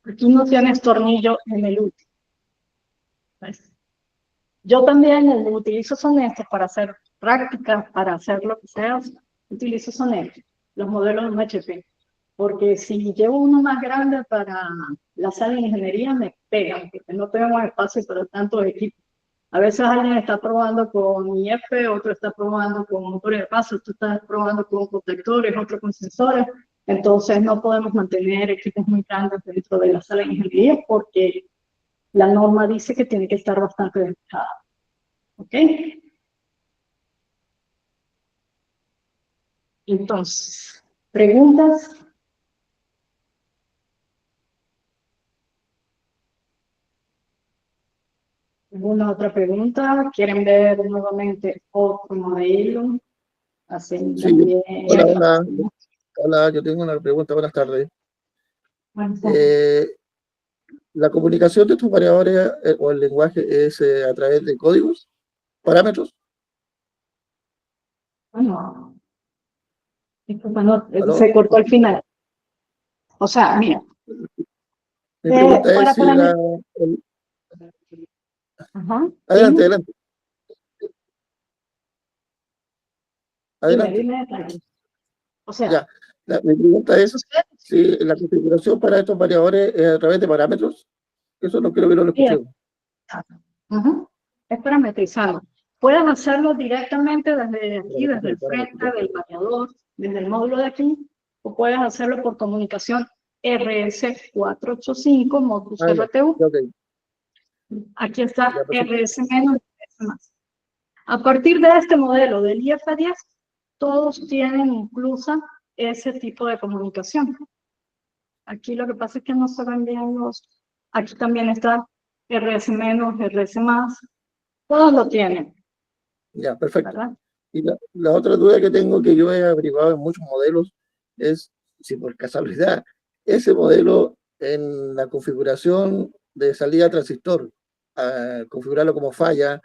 Aquí no tienes tornillo en el último. ¿Ves? Yo también utilizo son estos para hacer prácticas, para hacer lo que sea, utilizo son estos, los modelos de HP. Porque si llevo uno más grande para la sala de ingeniería, me pegan, porque no tenemos espacio para tantos equipos. A veces alguien está probando con IF, otro está probando con motores de paso, otro está probando con protectores, otro con sensores. Entonces no podemos mantener equipos muy grandes dentro de la sala de ingeniería porque la norma dice que tiene que estar bastante despejada. ¿Ok? Entonces, ¿preguntas? ¿Alguna otra pregunta? ¿Quieren ver nuevamente otro modelo? Así Sí, también. hola, yo tengo una pregunta, buenas tardes. Bueno, ¿La comunicación de estos variadores o el lenguaje es a través de códigos, parámetros? bueno, disculpa, no, ¿Aló? se cortó al final. O sea, mira, Mi pregunta para es si la... Ajá, Adelante, dime, adelante. Adelante. dime. O sea, Ya, mi pregunta es sucede. si la configuración para estos variadores es a través de parámetros. Eso no creo que no lo escuché. Ajá, es parametrizado. Puedes hacerlo directamente desde aquí, desde el frente del variador, desde el módulo de aquí, o puedes hacerlo por comunicación RS485 Modbus RTU. Okay. Aquí está Ya, RS menos y RS más. A partir de este modelo del IF10, todos tienen inclusa ese tipo de comunicación. Aquí lo que pasa es que no se ven bien los... Aquí también está RS menos, RS más. Todos lo tienen. Ya, perfecto. ¿Verdad? Y la otra duda que tengo, que yo he averiguado en muchos modelos, es si por casualidad ese modelo en la configuración de salida transistor, configurarlo como falla,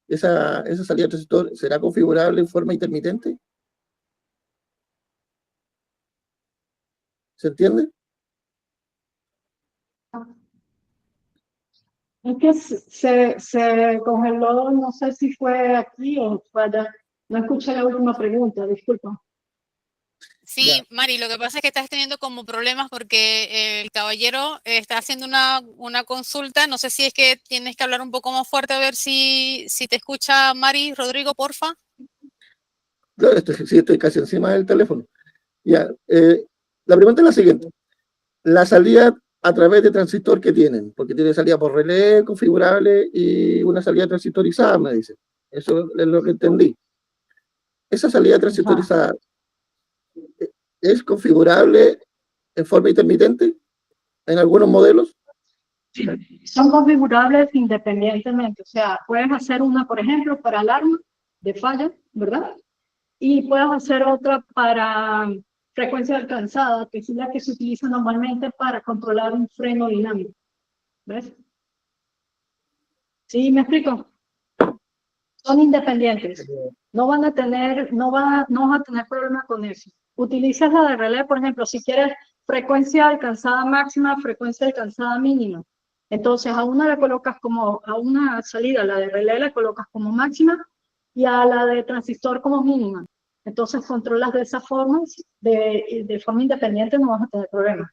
esa salida transistor será configurable en forma intermitente. ¿Se entiende? Es que se congeló, no sé si fue aquí o fue allá. No escuché la última pregunta, disculpa. Sí, Ya. Mari, lo que pasa es que estás teniendo como problemas porque el caballero está haciendo una consulta. No sé si es que tienes que hablar un poco más fuerte a ver si te escucha Mari. Rodrigo, porfa. Claro, sí, estoy casi encima del teléfono. Ya, la pregunta es la siguiente. La salida a través de transistor que tienen, porque tiene salida por relé configurable y una salida transistorizada, me dice. Eso es lo que entendí. Esa salida transistorizada es configurable en forma intermitente en algunos modelos. Son configurables independientemente. O sea, puedes hacer una, por ejemplo, para alarma de falla, ¿verdad? Y puedes hacer otra para frecuencia alcanzada, que es la que se utiliza normalmente para controlar un freno dinámico. ¿Ves? ¿Sí me explico? Son independientes. No van a tener, no vas a tener problema con eso. Utilizas la de relé, por ejemplo, si quieres frecuencia alcanzada máxima, frecuencia alcanzada mínima. Entonces a una le colocas como, a una salida, la de relé le colocas como máxima y a la de transistor como mínima. Entonces controlas de esa forma, de forma independiente no vas a tener problemas.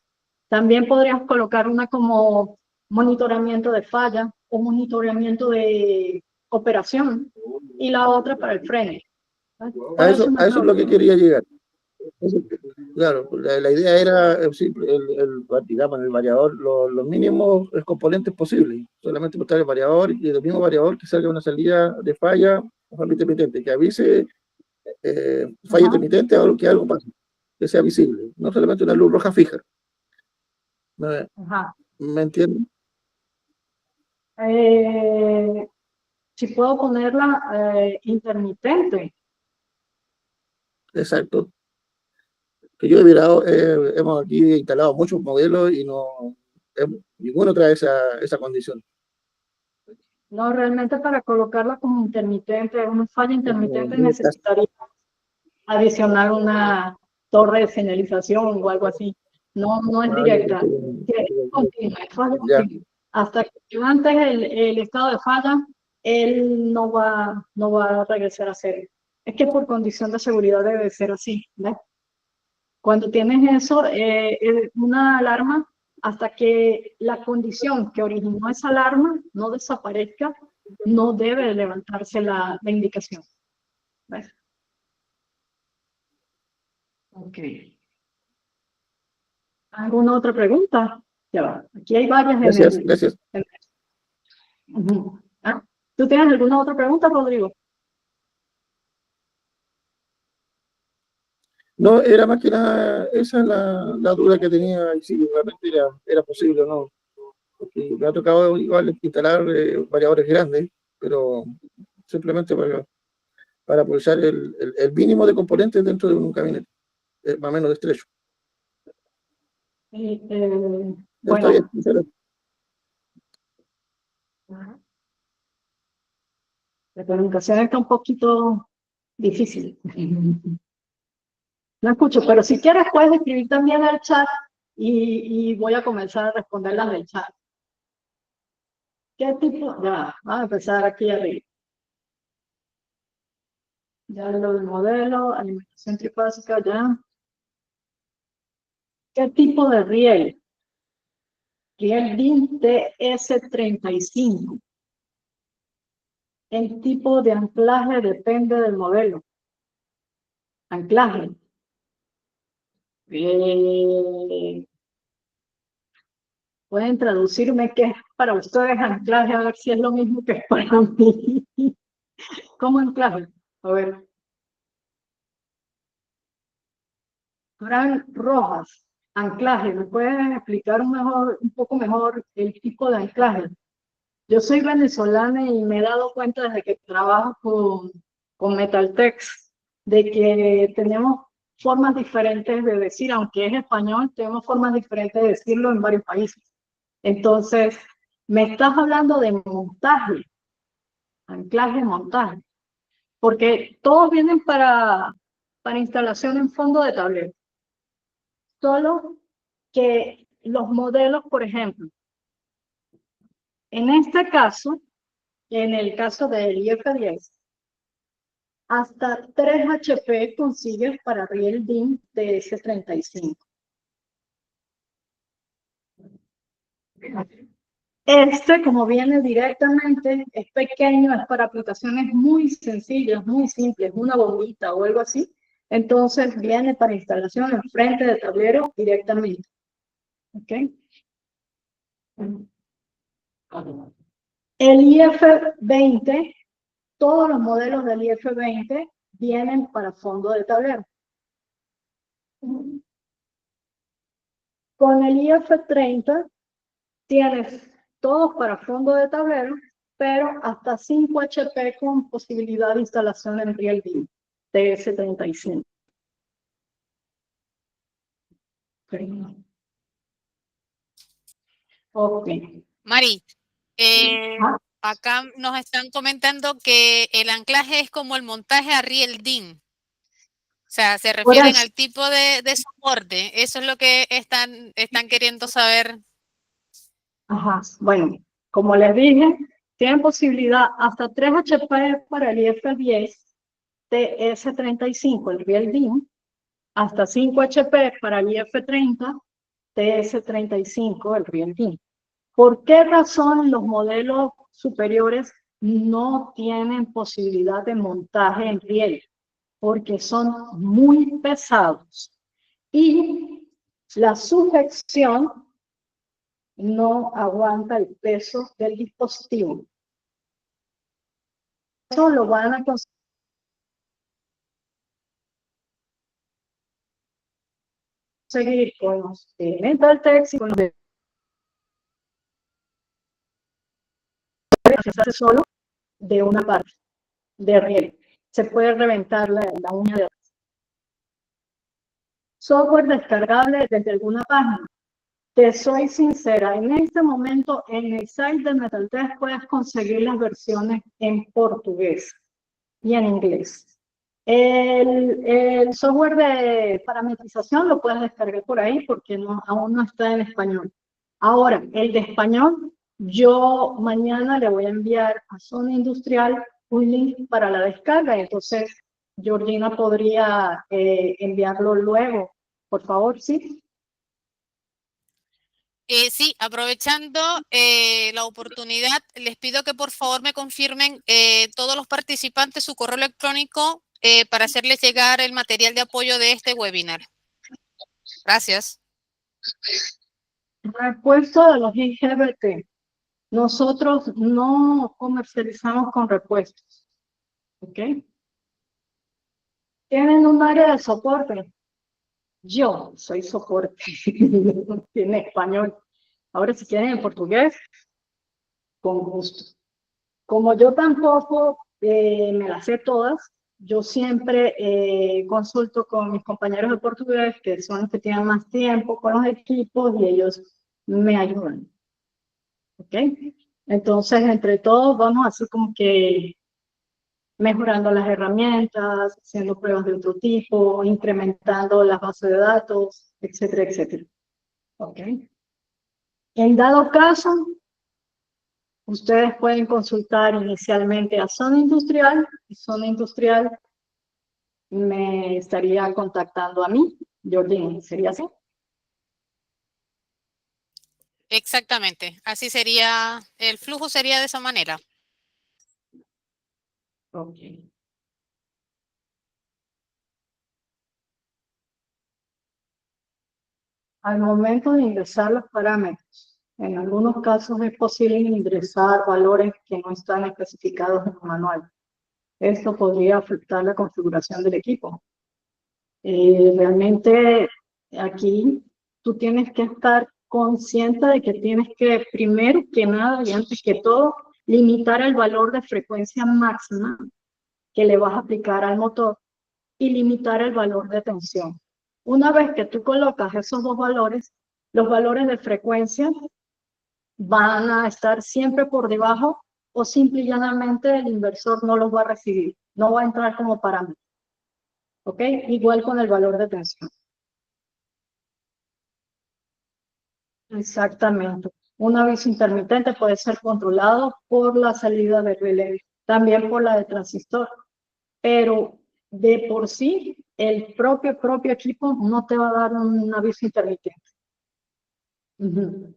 También podrías colocar una como monitoramiento de falla o monitoramiento de operación y la otra para el freno. A eso es lo que quería llegar. Claro, la idea era digamos, el variador, los mínimos componentes posibles, solamente mostrar el variador y del mismo variador que salga una salida de falla intermitente, que avise falla intermitente o que algo pase, que sea visible, no solamente una luz roja fija. ¿Me entienden? Si puedo ponerla intermitente. Exacto. Que yo he mirado, hemos aquí instalado muchos modelos y no, ninguno trae esa condición. No, realmente para colocarla como intermitente, una falla intermitente, necesitaría adicionar una torre de señalización o algo así. No, no es directa. Es continua, es falla continua. Hasta que levantes el estado de falla, él no va a regresar a cero. Es que por condición de seguridad debe ser así, ¿ves? Cuando tienes eso, una alarma, hasta que la condición que originó esa alarma no desaparezca, no debe levantarse la indicación. ¿Ves? Ok. ¿Alguna otra pregunta? Ya va. Aquí hay varias. Gracias, gracias. ¿Tú tienes alguna otra pregunta, Rodrigo? No, era más que nada, esa es la duda que tenía, y si realmente era posible o no. Porque me ha tocado igual instalar variadores grandes, pero simplemente para pulsar el mínimo de componentes dentro de un gabinete, más o menos de estrecho. Bueno. La comunicación está un poquito difícil. No escucho, pero si quieres puedes escribir también en el chat y voy a comenzar a responderlas del chat. ¿Qué tipo? Ya, vamos a empezar aquí arriba. Ya lo del modelo, alimentación trifásica, ya. ¿Qué tipo de riel? Riel DIN TS35. El tipo de anclaje depende del modelo. Anclaje. Pueden traducirme qué es para ustedes anclaje, a ver si es lo mismo que es para mí. ¿Cómo anclaje? A ver. Fran Rojas, anclaje. ¿Me pueden explicar un poco mejor el tipo de anclaje? Yo soy venezolana y me he dado cuenta desde que trabajo con Metaltex de que tenemos formas diferentes de decir, aunque es español, tenemos formas diferentes de decirlo en varios países. Entonces, me estás hablando de montaje, anclaje, montaje, porque todos vienen para instalación en fondo de tablero. Solo que los modelos, por ejemplo, en este caso, en el caso del IF10, hasta 3 HP consigues para riel DIN TS35. Este, como viene directamente, es pequeño, es para aplicaciones muy sencillas, muy simples, una bombita o algo así. Entonces viene para instalación en frente de tablero directamente. ¿Ok? El IF20, todos los modelos del IF20 vienen para fondo de tablero. Con el IF30 tienes todos para fondo de tablero, pero hasta 5 HP con posibilidad de instalación en riel DIN TS35. Ok. Mari, acá nos están comentando que el anclaje es como el montaje a riel DIN. O sea, se refieren al tipo de soporte. Eso es lo que están queriendo saber. Ajá, bueno, como les dije, tienen posibilidad hasta 3 HP para el IF10 TS35, el riel DIN, hasta 5 HP para el IF30 TS35, el riel DIN. ¿Por qué razón los modelos superiores no tienen posibilidad de montaje en riel? Porque son muy pesados y la sujeción no aguanta el peso del dispositivo. Eso lo van a conseguir con los de Mentaltex y con los de hacerse solo de una parte de riel. Se puede reventar la uña de atrás. Software descargable desde alguna página. Te soy sincera, en este momento en el site de Mentaltex puedes conseguir las versiones en portugués y en inglés. El software de parametrización lo puedes descargar por ahí porque aún no está en español. Ahora, el de español, yo mañana le voy a enviar a Zona Industrial un link para la descarga, entonces Georgina podría enviarlo luego, por favor, ¿sí? Sí, aprovechando la oportunidad, les pido que por favor me confirmen todos los participantes su correo electrónico para hacerles llegar el material de apoyo de este webinar. Gracias. Repuesto de los IGBT. Nosotros no comercializamos con repuestos. ¿Ok? ¿Tienen un área de soporte? Yo soy soporte en español. Ahora, si quieren en portugués, con gusto. Como yo tampoco me las sé todas, yo siempre consulto con mis compañeros de portugués, que son los que tienen más tiempo con los equipos, y ellos me ayudan. ¿Ok? Entonces, entre todos vamos así como que mejorando las herramientas, haciendo pruebas de otro tipo, incrementando las bases de datos, etcétera, etcétera. ¿Ok? En dado caso, ustedes pueden consultar inicialmente a Zona Industrial, y Zona Industrial me estaría contactando a mí, Georgina, ¿sería así? Exactamente, así sería, el flujo sería de esa manera. Ok. Al momento de ingresar los parámetros, en algunos casos es posible ingresar valores que no están especificados en el manual. Esto podría afectar la configuración del equipo. Realmente aquí tú tienes que estar consciente de que tienes que, primero que nada y antes que todo, limitar el valor de frecuencia máxima que le vas a aplicar al motor y limitar el valor de tensión. Una vez que tú colocas esos dos valores, los valores de frecuencia van a estar siempre por debajo o simple y llanamente el inversor no los va a recibir, no va a entrar como parámetro. ¿Ok? Igual con el valor de tensión. Exactamente. Un aviso intermitente puede ser controlado por la salida de relé, también por la de transistor, pero de por sí el propio equipo no te va a dar un aviso intermitente. Uh-huh.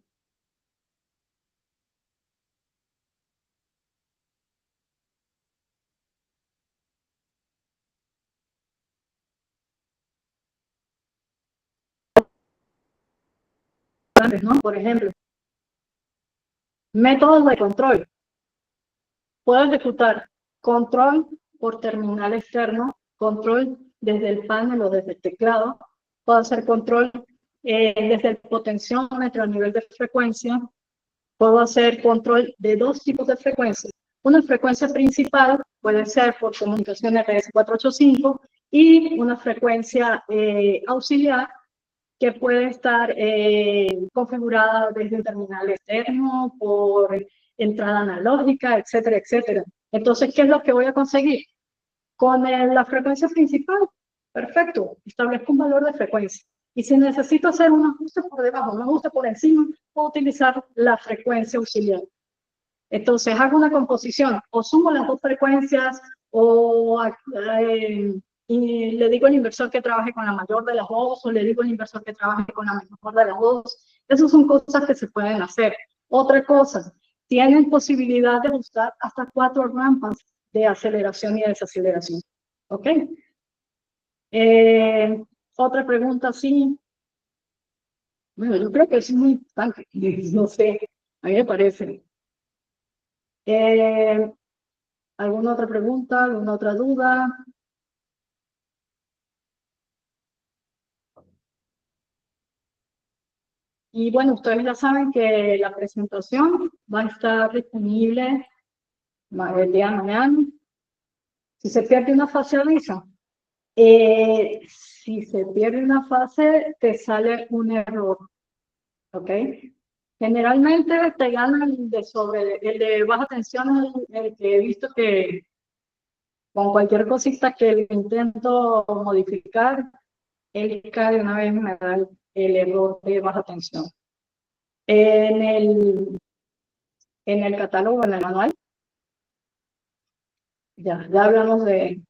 ¿No? Por ejemplo, métodos de control. Puedo ejecutar control por terminal externo, control desde el panel o desde el teclado. Puedo hacer control desde el potenciómetro a nivel de frecuencia. Puedo hacer control de dos tipos de frecuencias. Una frecuencia principal puede ser por comunicación RS485 y una frecuencia auxiliar que puede estar configurada desde un terminal externo, por entrada analógica, etcétera, etcétera. Entonces, ¿qué es lo que voy a conseguir? Con la frecuencia principal, perfecto, establezco un valor de frecuencia. Y si necesito hacer un ajuste por debajo, un ajuste por encima, puedo utilizar la frecuencia auxiliar. Entonces, hago una composición, o sumo las dos frecuencias, o y le digo al inversor que trabaje con la mayor de las dos, o le digo al inversor que trabaje con la menor de las dos. Esas son cosas que se pueden hacer. Otra cosa, tienen posibilidad de usar hasta 4 rampas de aceleración y desaceleración. ¿Ok? Otra pregunta, sí. Bueno, yo creo que es muy importante, no sé, a mí me parece. ¿Alguna otra pregunta? ¿Alguna otra duda? Y bueno, ustedes ya saben que la presentación va a estar disponible el día de mañana. Si se pierde una fase, avisa. Si se pierde una fase, te sale un error. ¿Ok? Generalmente te gana el de baja tensión, el que he visto que con cualquier cosita que le intento modificar, él cae de una vez me da el error de baja tensión. En el catálogo, en el manual, ya hablamos de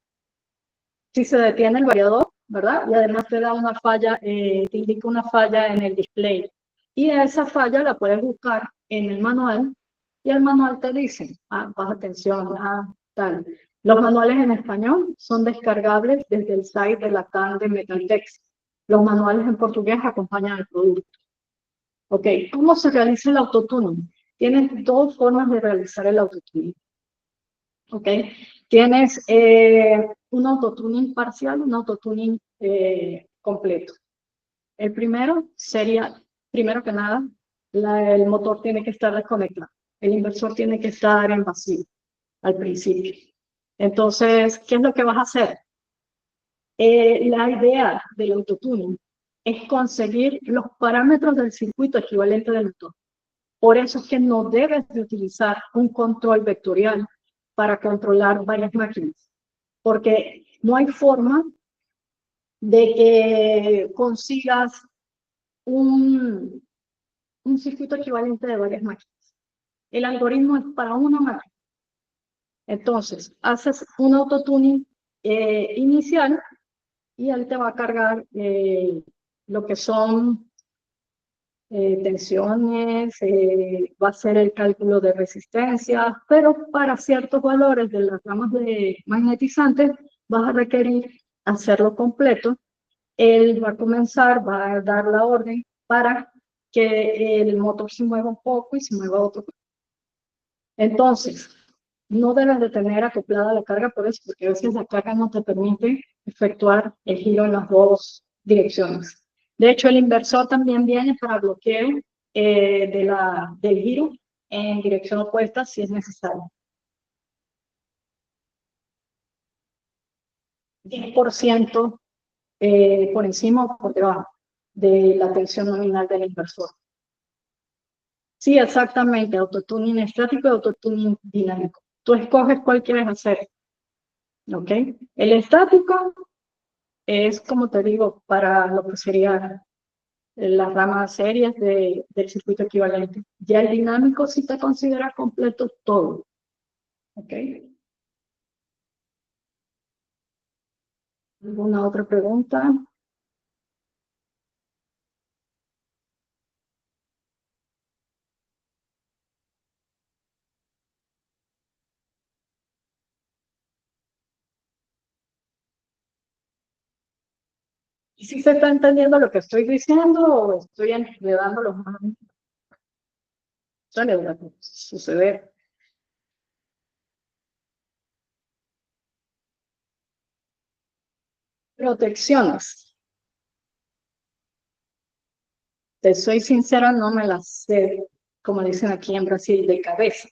si se detiene el variador, ¿verdad? Y además te da una falla, te indica una falla en el display. Y esa falla la puedes buscar en el manual y el manual te dice, baja tensión, tal. Los manuales en español son descargables desde el site de la CAN de Metaltext. Los manuales en portugués acompañan el producto. Ok, ¿cómo se realiza el autotuning? Tienes dos formas de realizar el autotuning. Ok, tienes un autotuning parcial, un autotuning completo. El primero sería, primero que nada, el motor tiene que estar desconectado. El inversor tiene que estar en vacío al principio. Entonces, ¿qué es lo que vas a hacer? La idea del autotuning es conseguir los parámetros del circuito equivalente del motor. Por eso es que no debes de utilizar un control vectorial para controlar varias máquinas, porque no hay forma de que consigas un circuito equivalente de varias máquinas. El algoritmo es para una máquina. Entonces, haces un autotuning inicial y él te va a cargar lo que son tensiones, va a hacer el cálculo de resistencia, pero para ciertos valores de las ramas de magnetizantes vas a requerir hacerlo completo. Él va a comenzar, va a dar la orden para que el motor se mueva un poco y se mueva otro poco. Entonces, no debes de tener acoplada la carga por eso, porque a veces la carga no te permite efectuar el giro en las dos direcciones. De hecho, el inversor también viene para bloqueo del giro en dirección opuesta si es necesario. 10% por encima o por debajo de la tensión nominal del inversor. Sí, exactamente, autotuning estático y autotuning dinámico. Tú escoges cuál quieres hacer. ¿Ok? El estático es, como te digo, para lo que sería las ramas serias del circuito equivalente. Ya el dinámico sí te considera completo todo. ¿Ok? ¿Alguna otra pregunta? ¿Y si se está entendiendo lo que estoy diciendo o estoy enredando los manos? Suele suceder. Protecciones. Te soy sincera, no me las sé, como dicen aquí en Brasil, de cabeza.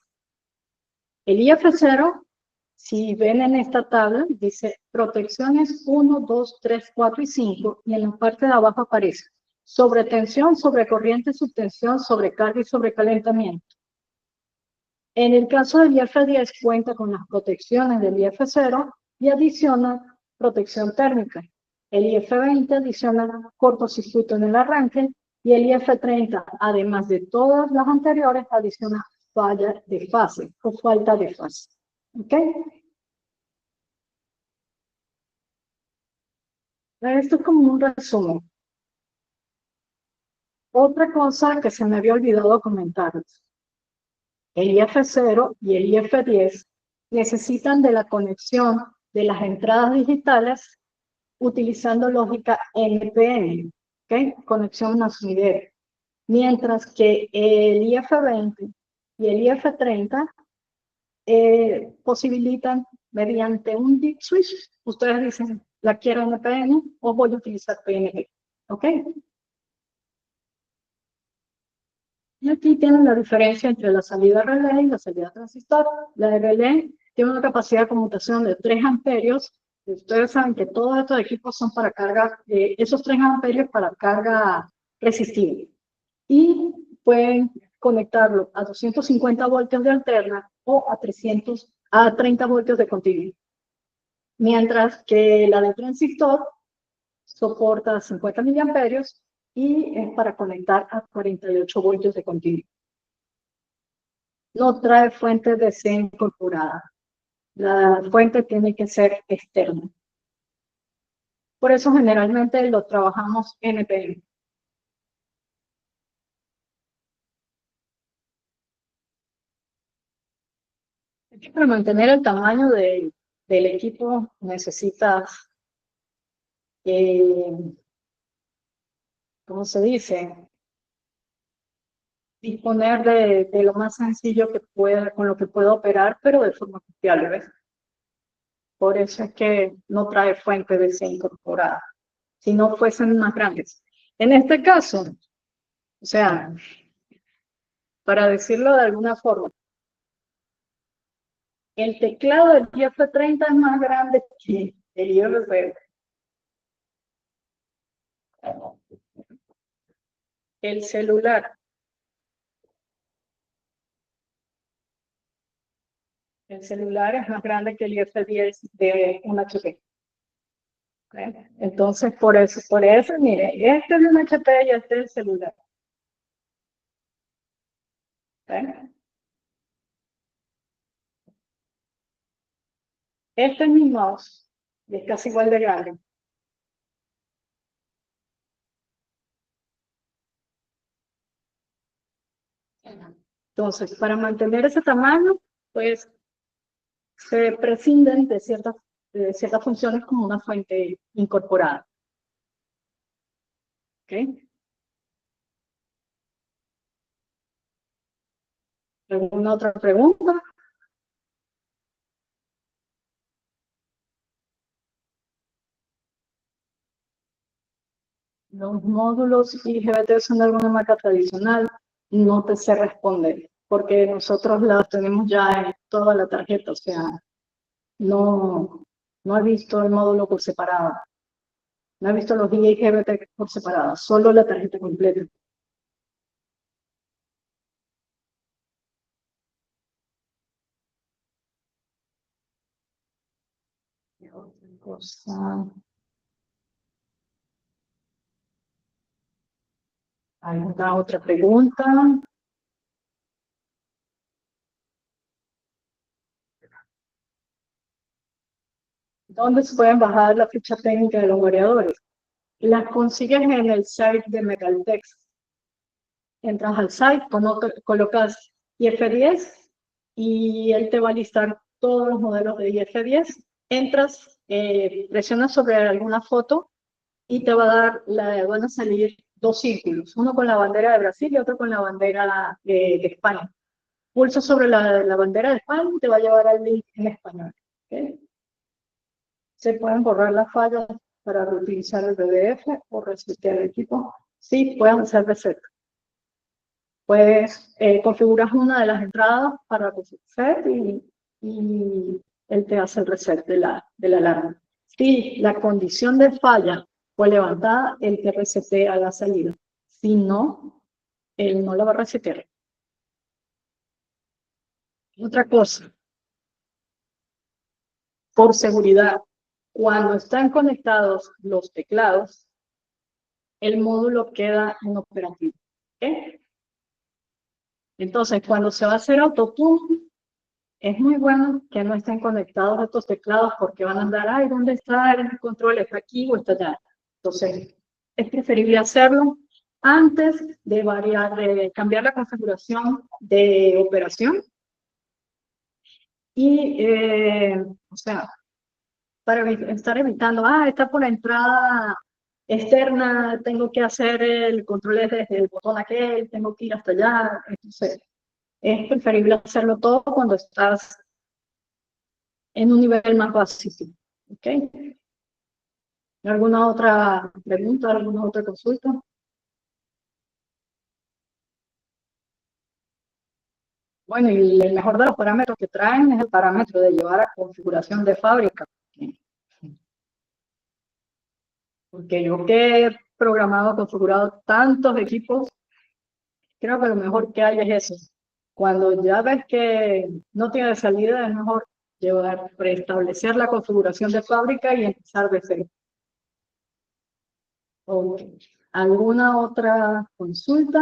El IF0, si ven en esta tabla, dice protecciones 1, 2, 3, 4 y 5, y en la parte de abajo aparece sobretensión, sobrecorriente, subtensión, sobrecarga y sobrecalentamiento. En el caso del IF10 cuenta con las protecciones del IF0 y adiciona protección térmica. El IF20 adiciona cortocircuito en el arranque y el IF30, además de todas las anteriores, adiciona falla de fase o falta de fase. ¿Ok? Esto es como un resumen. Otra cosa que se me había olvidado comentarles. El IF0 y el IF10 necesitan de la conexión de las entradas digitales utilizando lógica NPN, ¿okay? Conexión masonidera. Mientras que el IF20 y el IF30 posibilitan mediante un deep switch, ustedes dicen, la quiero NPN o voy a utilizar PNP, ¿ok? Y aquí tienen la diferencia entre la salida relé y la salida transistor. La de relé tiene una capacidad de conmutación de 3 amperios. Y ustedes saben que todos estos equipos son para carga, esos 3 amperios para carga resistiva. Y pueden conectarlo a 250 voltios de alterna o a 30 voltios de continuo. Mientras que la de transistor soporta 50 miliamperios y es para conectar a 48 voltios de continuo. No trae fuente de DC incorporada. La fuente tiene que ser externa. Por eso generalmente lo trabajamos NPN. Para mantener el tamaño del equipo necesitas, ¿cómo se dice? Disponer de lo más sencillo que pueda, con lo que pueda operar, pero de forma confiable, ¿ves? Por eso es que no trae fuente de DC incorporada, si no fuesen más grandes. En este caso, o sea, para decirlo de alguna forma, el teclado del IF30 es más grande que el IF20. El celular. El celular es más grande que el IF10 de un HP. ¿Okay? Entonces, por eso, mire, este es de un HP y este es el celular. ¿Okay? Este es mi mouse y es casi igual de grande. Entonces, para mantener ese tamaño, pues se prescinden de ciertas funciones como una fuente incorporada. ¿Okay? ¿Alguna otra pregunta? Los módulos IGBT son de alguna marca tradicional, no te sé responder, porque nosotros las tenemos ya en toda la tarjeta, o sea, no he visto el módulo por separado, no he visto los IGBT por separado, solo la tarjeta completa. Otra cosa. ¿Alguna otra pregunta? ¿Dónde se pueden bajar la ficha técnica de los variadores? Las consigues en el site de Megaltex. Entras al site, colocas IF10 y él te va a listar todos los modelos de IF10. Entras, presionas sobre alguna foto y te van a salir 2 círculos, uno con la bandera de Brasil y otro con la bandera de España. Pulsa sobre la bandera de España y te va a llevar al link en español. ¿Okay? Se pueden borrar las fallas para reutilizar el PDF o resetear el equipo. Sí, pueden hacer reset. Pues configuras una de las entradas para reset y él te hace el reset de la alarma. Si la condición de falla fue levantada, él te resetea la salida. Si no, él no la va a resetear. Otra cosa, por seguridad, cuando están conectados los teclados, el módulo queda inoperativo. ¿Okay? Entonces, cuando se va a hacer autotune, es muy bueno que no estén conectados estos teclados porque van a andar, ay, ¿dónde está el control? ¿Está aquí o está allá? Entonces, es preferible hacerlo antes de cambiar la configuración de operación. Y, o sea, para estar evitando, está por la entrada externa, tengo que hacer el control desde el botón aquel, tengo que ir hasta allá. Entonces, es preferible hacerlo todo cuando estás en un nivel más básico. ¿Ok? ¿Alguna otra pregunta, alguna otra consulta? Bueno, y el mejor de los parámetros que traen es el parámetro de llevar a configuración de fábrica. Porque yo que he programado, configurado tantos equipos, creo que lo mejor que hay es eso. Cuando ya ves que no tiene salida, es mejor preestablecer la configuración de fábrica y empezar de cero. Okay. ¿Alguna otra consulta?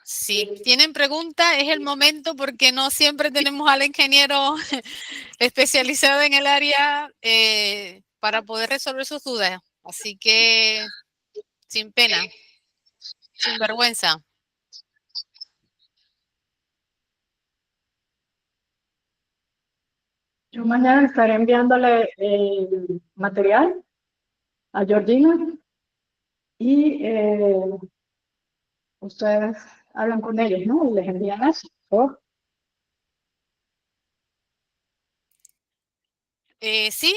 Si tienen preguntas, es el momento porque no siempre tenemos al ingeniero especializado en el área para poder resolver sus dudas. Así que, sin pena, sin vergüenza. Yo mañana estaré enviándole el material a Georgina y ustedes hablan con ellos, ¿no? Y les envían eso. Sí,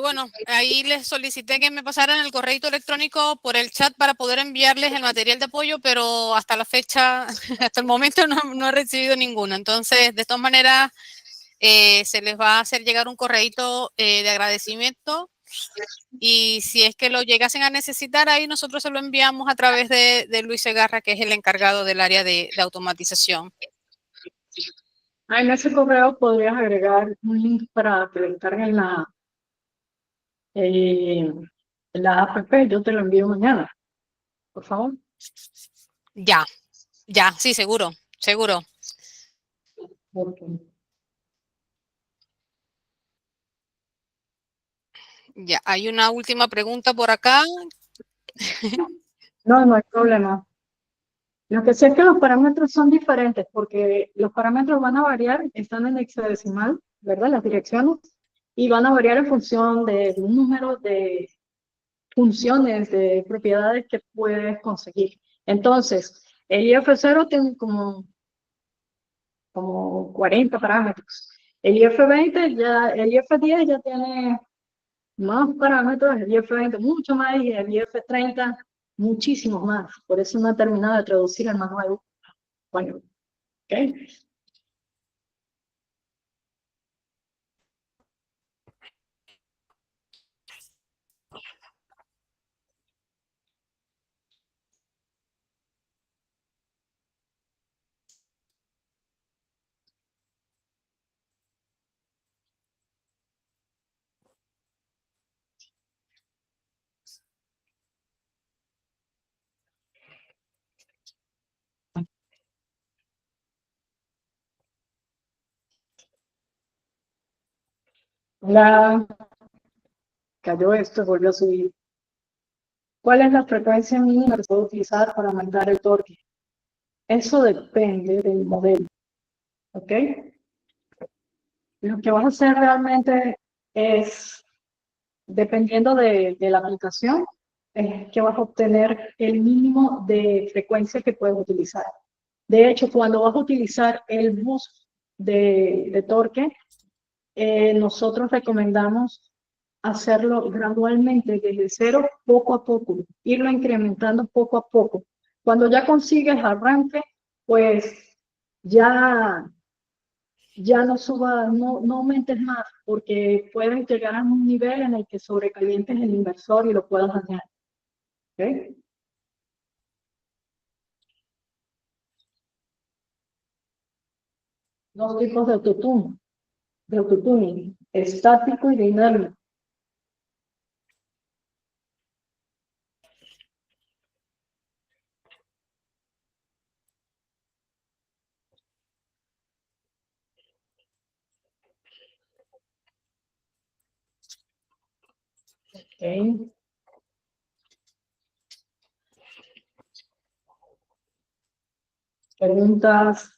bueno, ahí les solicité que me pasaran el correo electrónico por el chat para poder enviarles el material de apoyo, pero hasta la fecha, hasta el momento no he recibido ninguno. Entonces, de todas maneras, se les va a hacer llegar un correíto de agradecimiento y si es que lo llegasen a necesitar, ahí nosotros se lo enviamos a través de Luis Segarra, que es el encargado del área de automatización. En ese correo podrías agregar un link para que descarguen la app. Yo te lo envío mañana, por favor. Ya, sí, seguro. Okay. Ya, hay una última pregunta por acá. No hay problema. Lo que sé es que los parámetros son diferentes porque los parámetros van a variar, están en hexadecimal, ¿verdad? Las direcciones, y van a variar en función del número de funciones, de propiedades que puedes conseguir. Entonces, el IF0 tiene como 40 parámetros. El IF20 el IF10 ya tiene más parámetros, el IF20 mucho más y el IF30 muchísimos más. Por eso no he terminado de traducir el manual. Bueno, ¿ok? La cayó esto, volvió a subir. ¿Cuál es la frecuencia mínima que se puede utilizar para aumentar el torque? Eso depende del modelo, ¿ok? Lo que vas a hacer realmente es, dependiendo de la aplicación, es que vas a obtener el mínimo de frecuencia que puedes utilizar. De hecho, cuando vas a utilizar el bus de torque, nosotros recomendamos hacerlo gradualmente, desde cero, poco a poco, irlo incrementando poco a poco. Cuando ya consigues arranque, pues ya, ya no subas, no aumentes más, porque puedes llegar a un nivel en el que sobrecalientes el inversor y lo puedas dañar. ¿Okay? Dos tipos de autotuning, estático y dinámico. Okay. preguntas.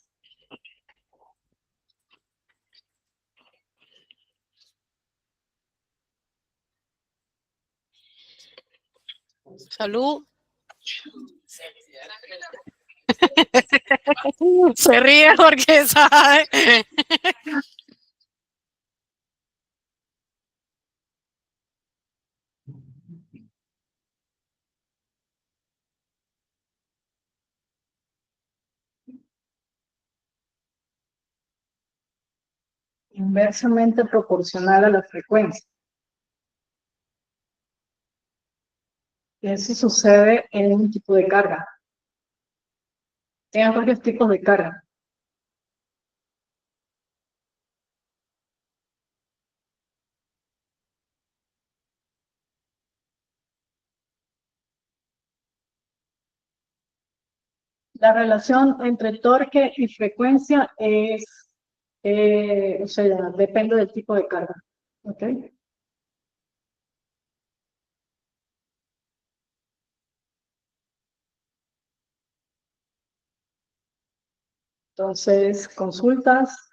Salud. Se ríe porque sabe. Inversamente proporcional a la frecuencia. Eso sucede en un tipo de carga. Hay varios tipos de carga. La relación entre torque y frecuencia es, o sea, depende del tipo de carga. ¿Ok? Entonces, consultas.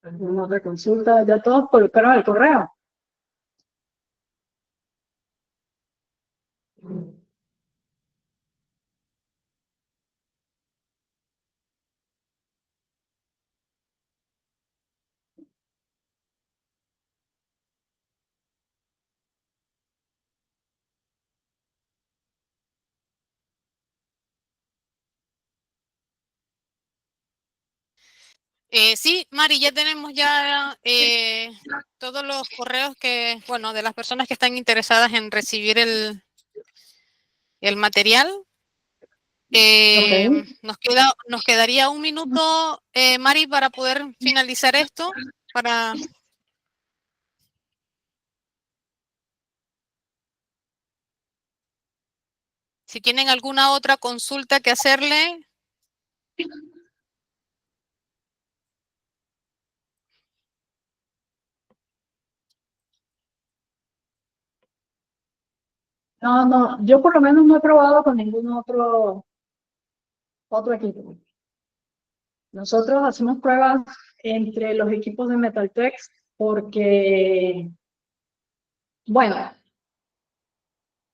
¿Alguna otra consulta? Ya todos colocaron el correo. Sí, Mari, ya tenemos ya todos los correos que, bueno, de las personas que están interesadas en recibir el material. Ok. Nos quedaría un minuto, Mari, para poder finalizar esto, para... Si tienen alguna otra consulta que hacerle. No, yo por lo menos no he probado con ningún otro equipo. Nosotros hacemos pruebas entre los equipos de Metaltex porque, bueno,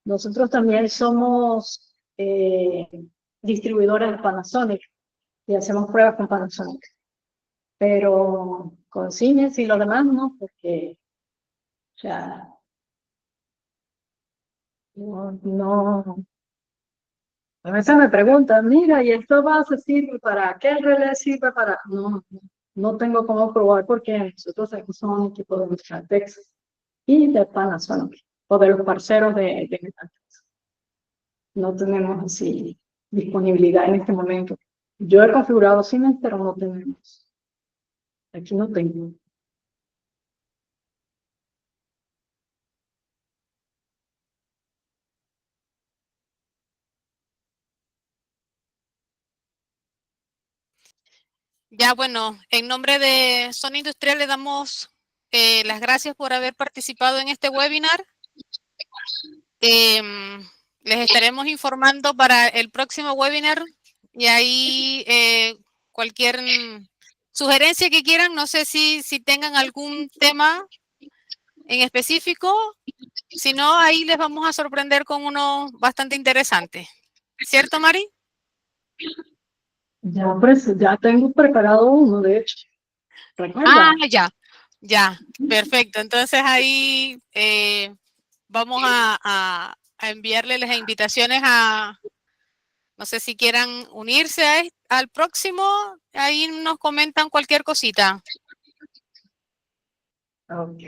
nosotros también somos distribuidores de Panasonic y hacemos pruebas con Panasonic. Pero con Siemens y los demás no, porque ya no. A veces me preguntan, mira, ¿y esto base sirve para qué? ¿El relé sirve para? No tengo cómo probar porque nosotros somos un equipo de Metaltex y de Panasonic, o de los parceros de Metaltex. No tenemos así disponibilidad en este momento. Yo he configurado Siemens, pero no tenemos. Aquí no tengo. Ya, bueno, en nombre de Zona Industrial le damos las gracias por haber participado en este webinar. Les estaremos informando para el próximo webinar y ahí cualquier sugerencia que quieran, no sé si tengan algún tema en específico, si no, ahí les vamos a sorprender con uno bastante interesante. ¿Cierto, Mari? Ya tengo preparado uno, de hecho. Ah, ¿Recuerda? ya, perfecto. Entonces ahí vamos a enviarle las invitaciones a, no sé si quieran unirse al próximo, ahí nos comentan cualquier cosita. Ok.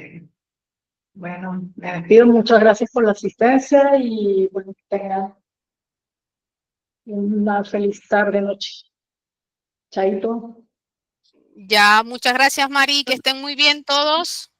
Bueno, me despido. Muchas gracias por la asistencia y bueno, que tengan una feliz tarde, noche. Chaito. Ya, muchas gracias, Mari, que estén muy bien todos.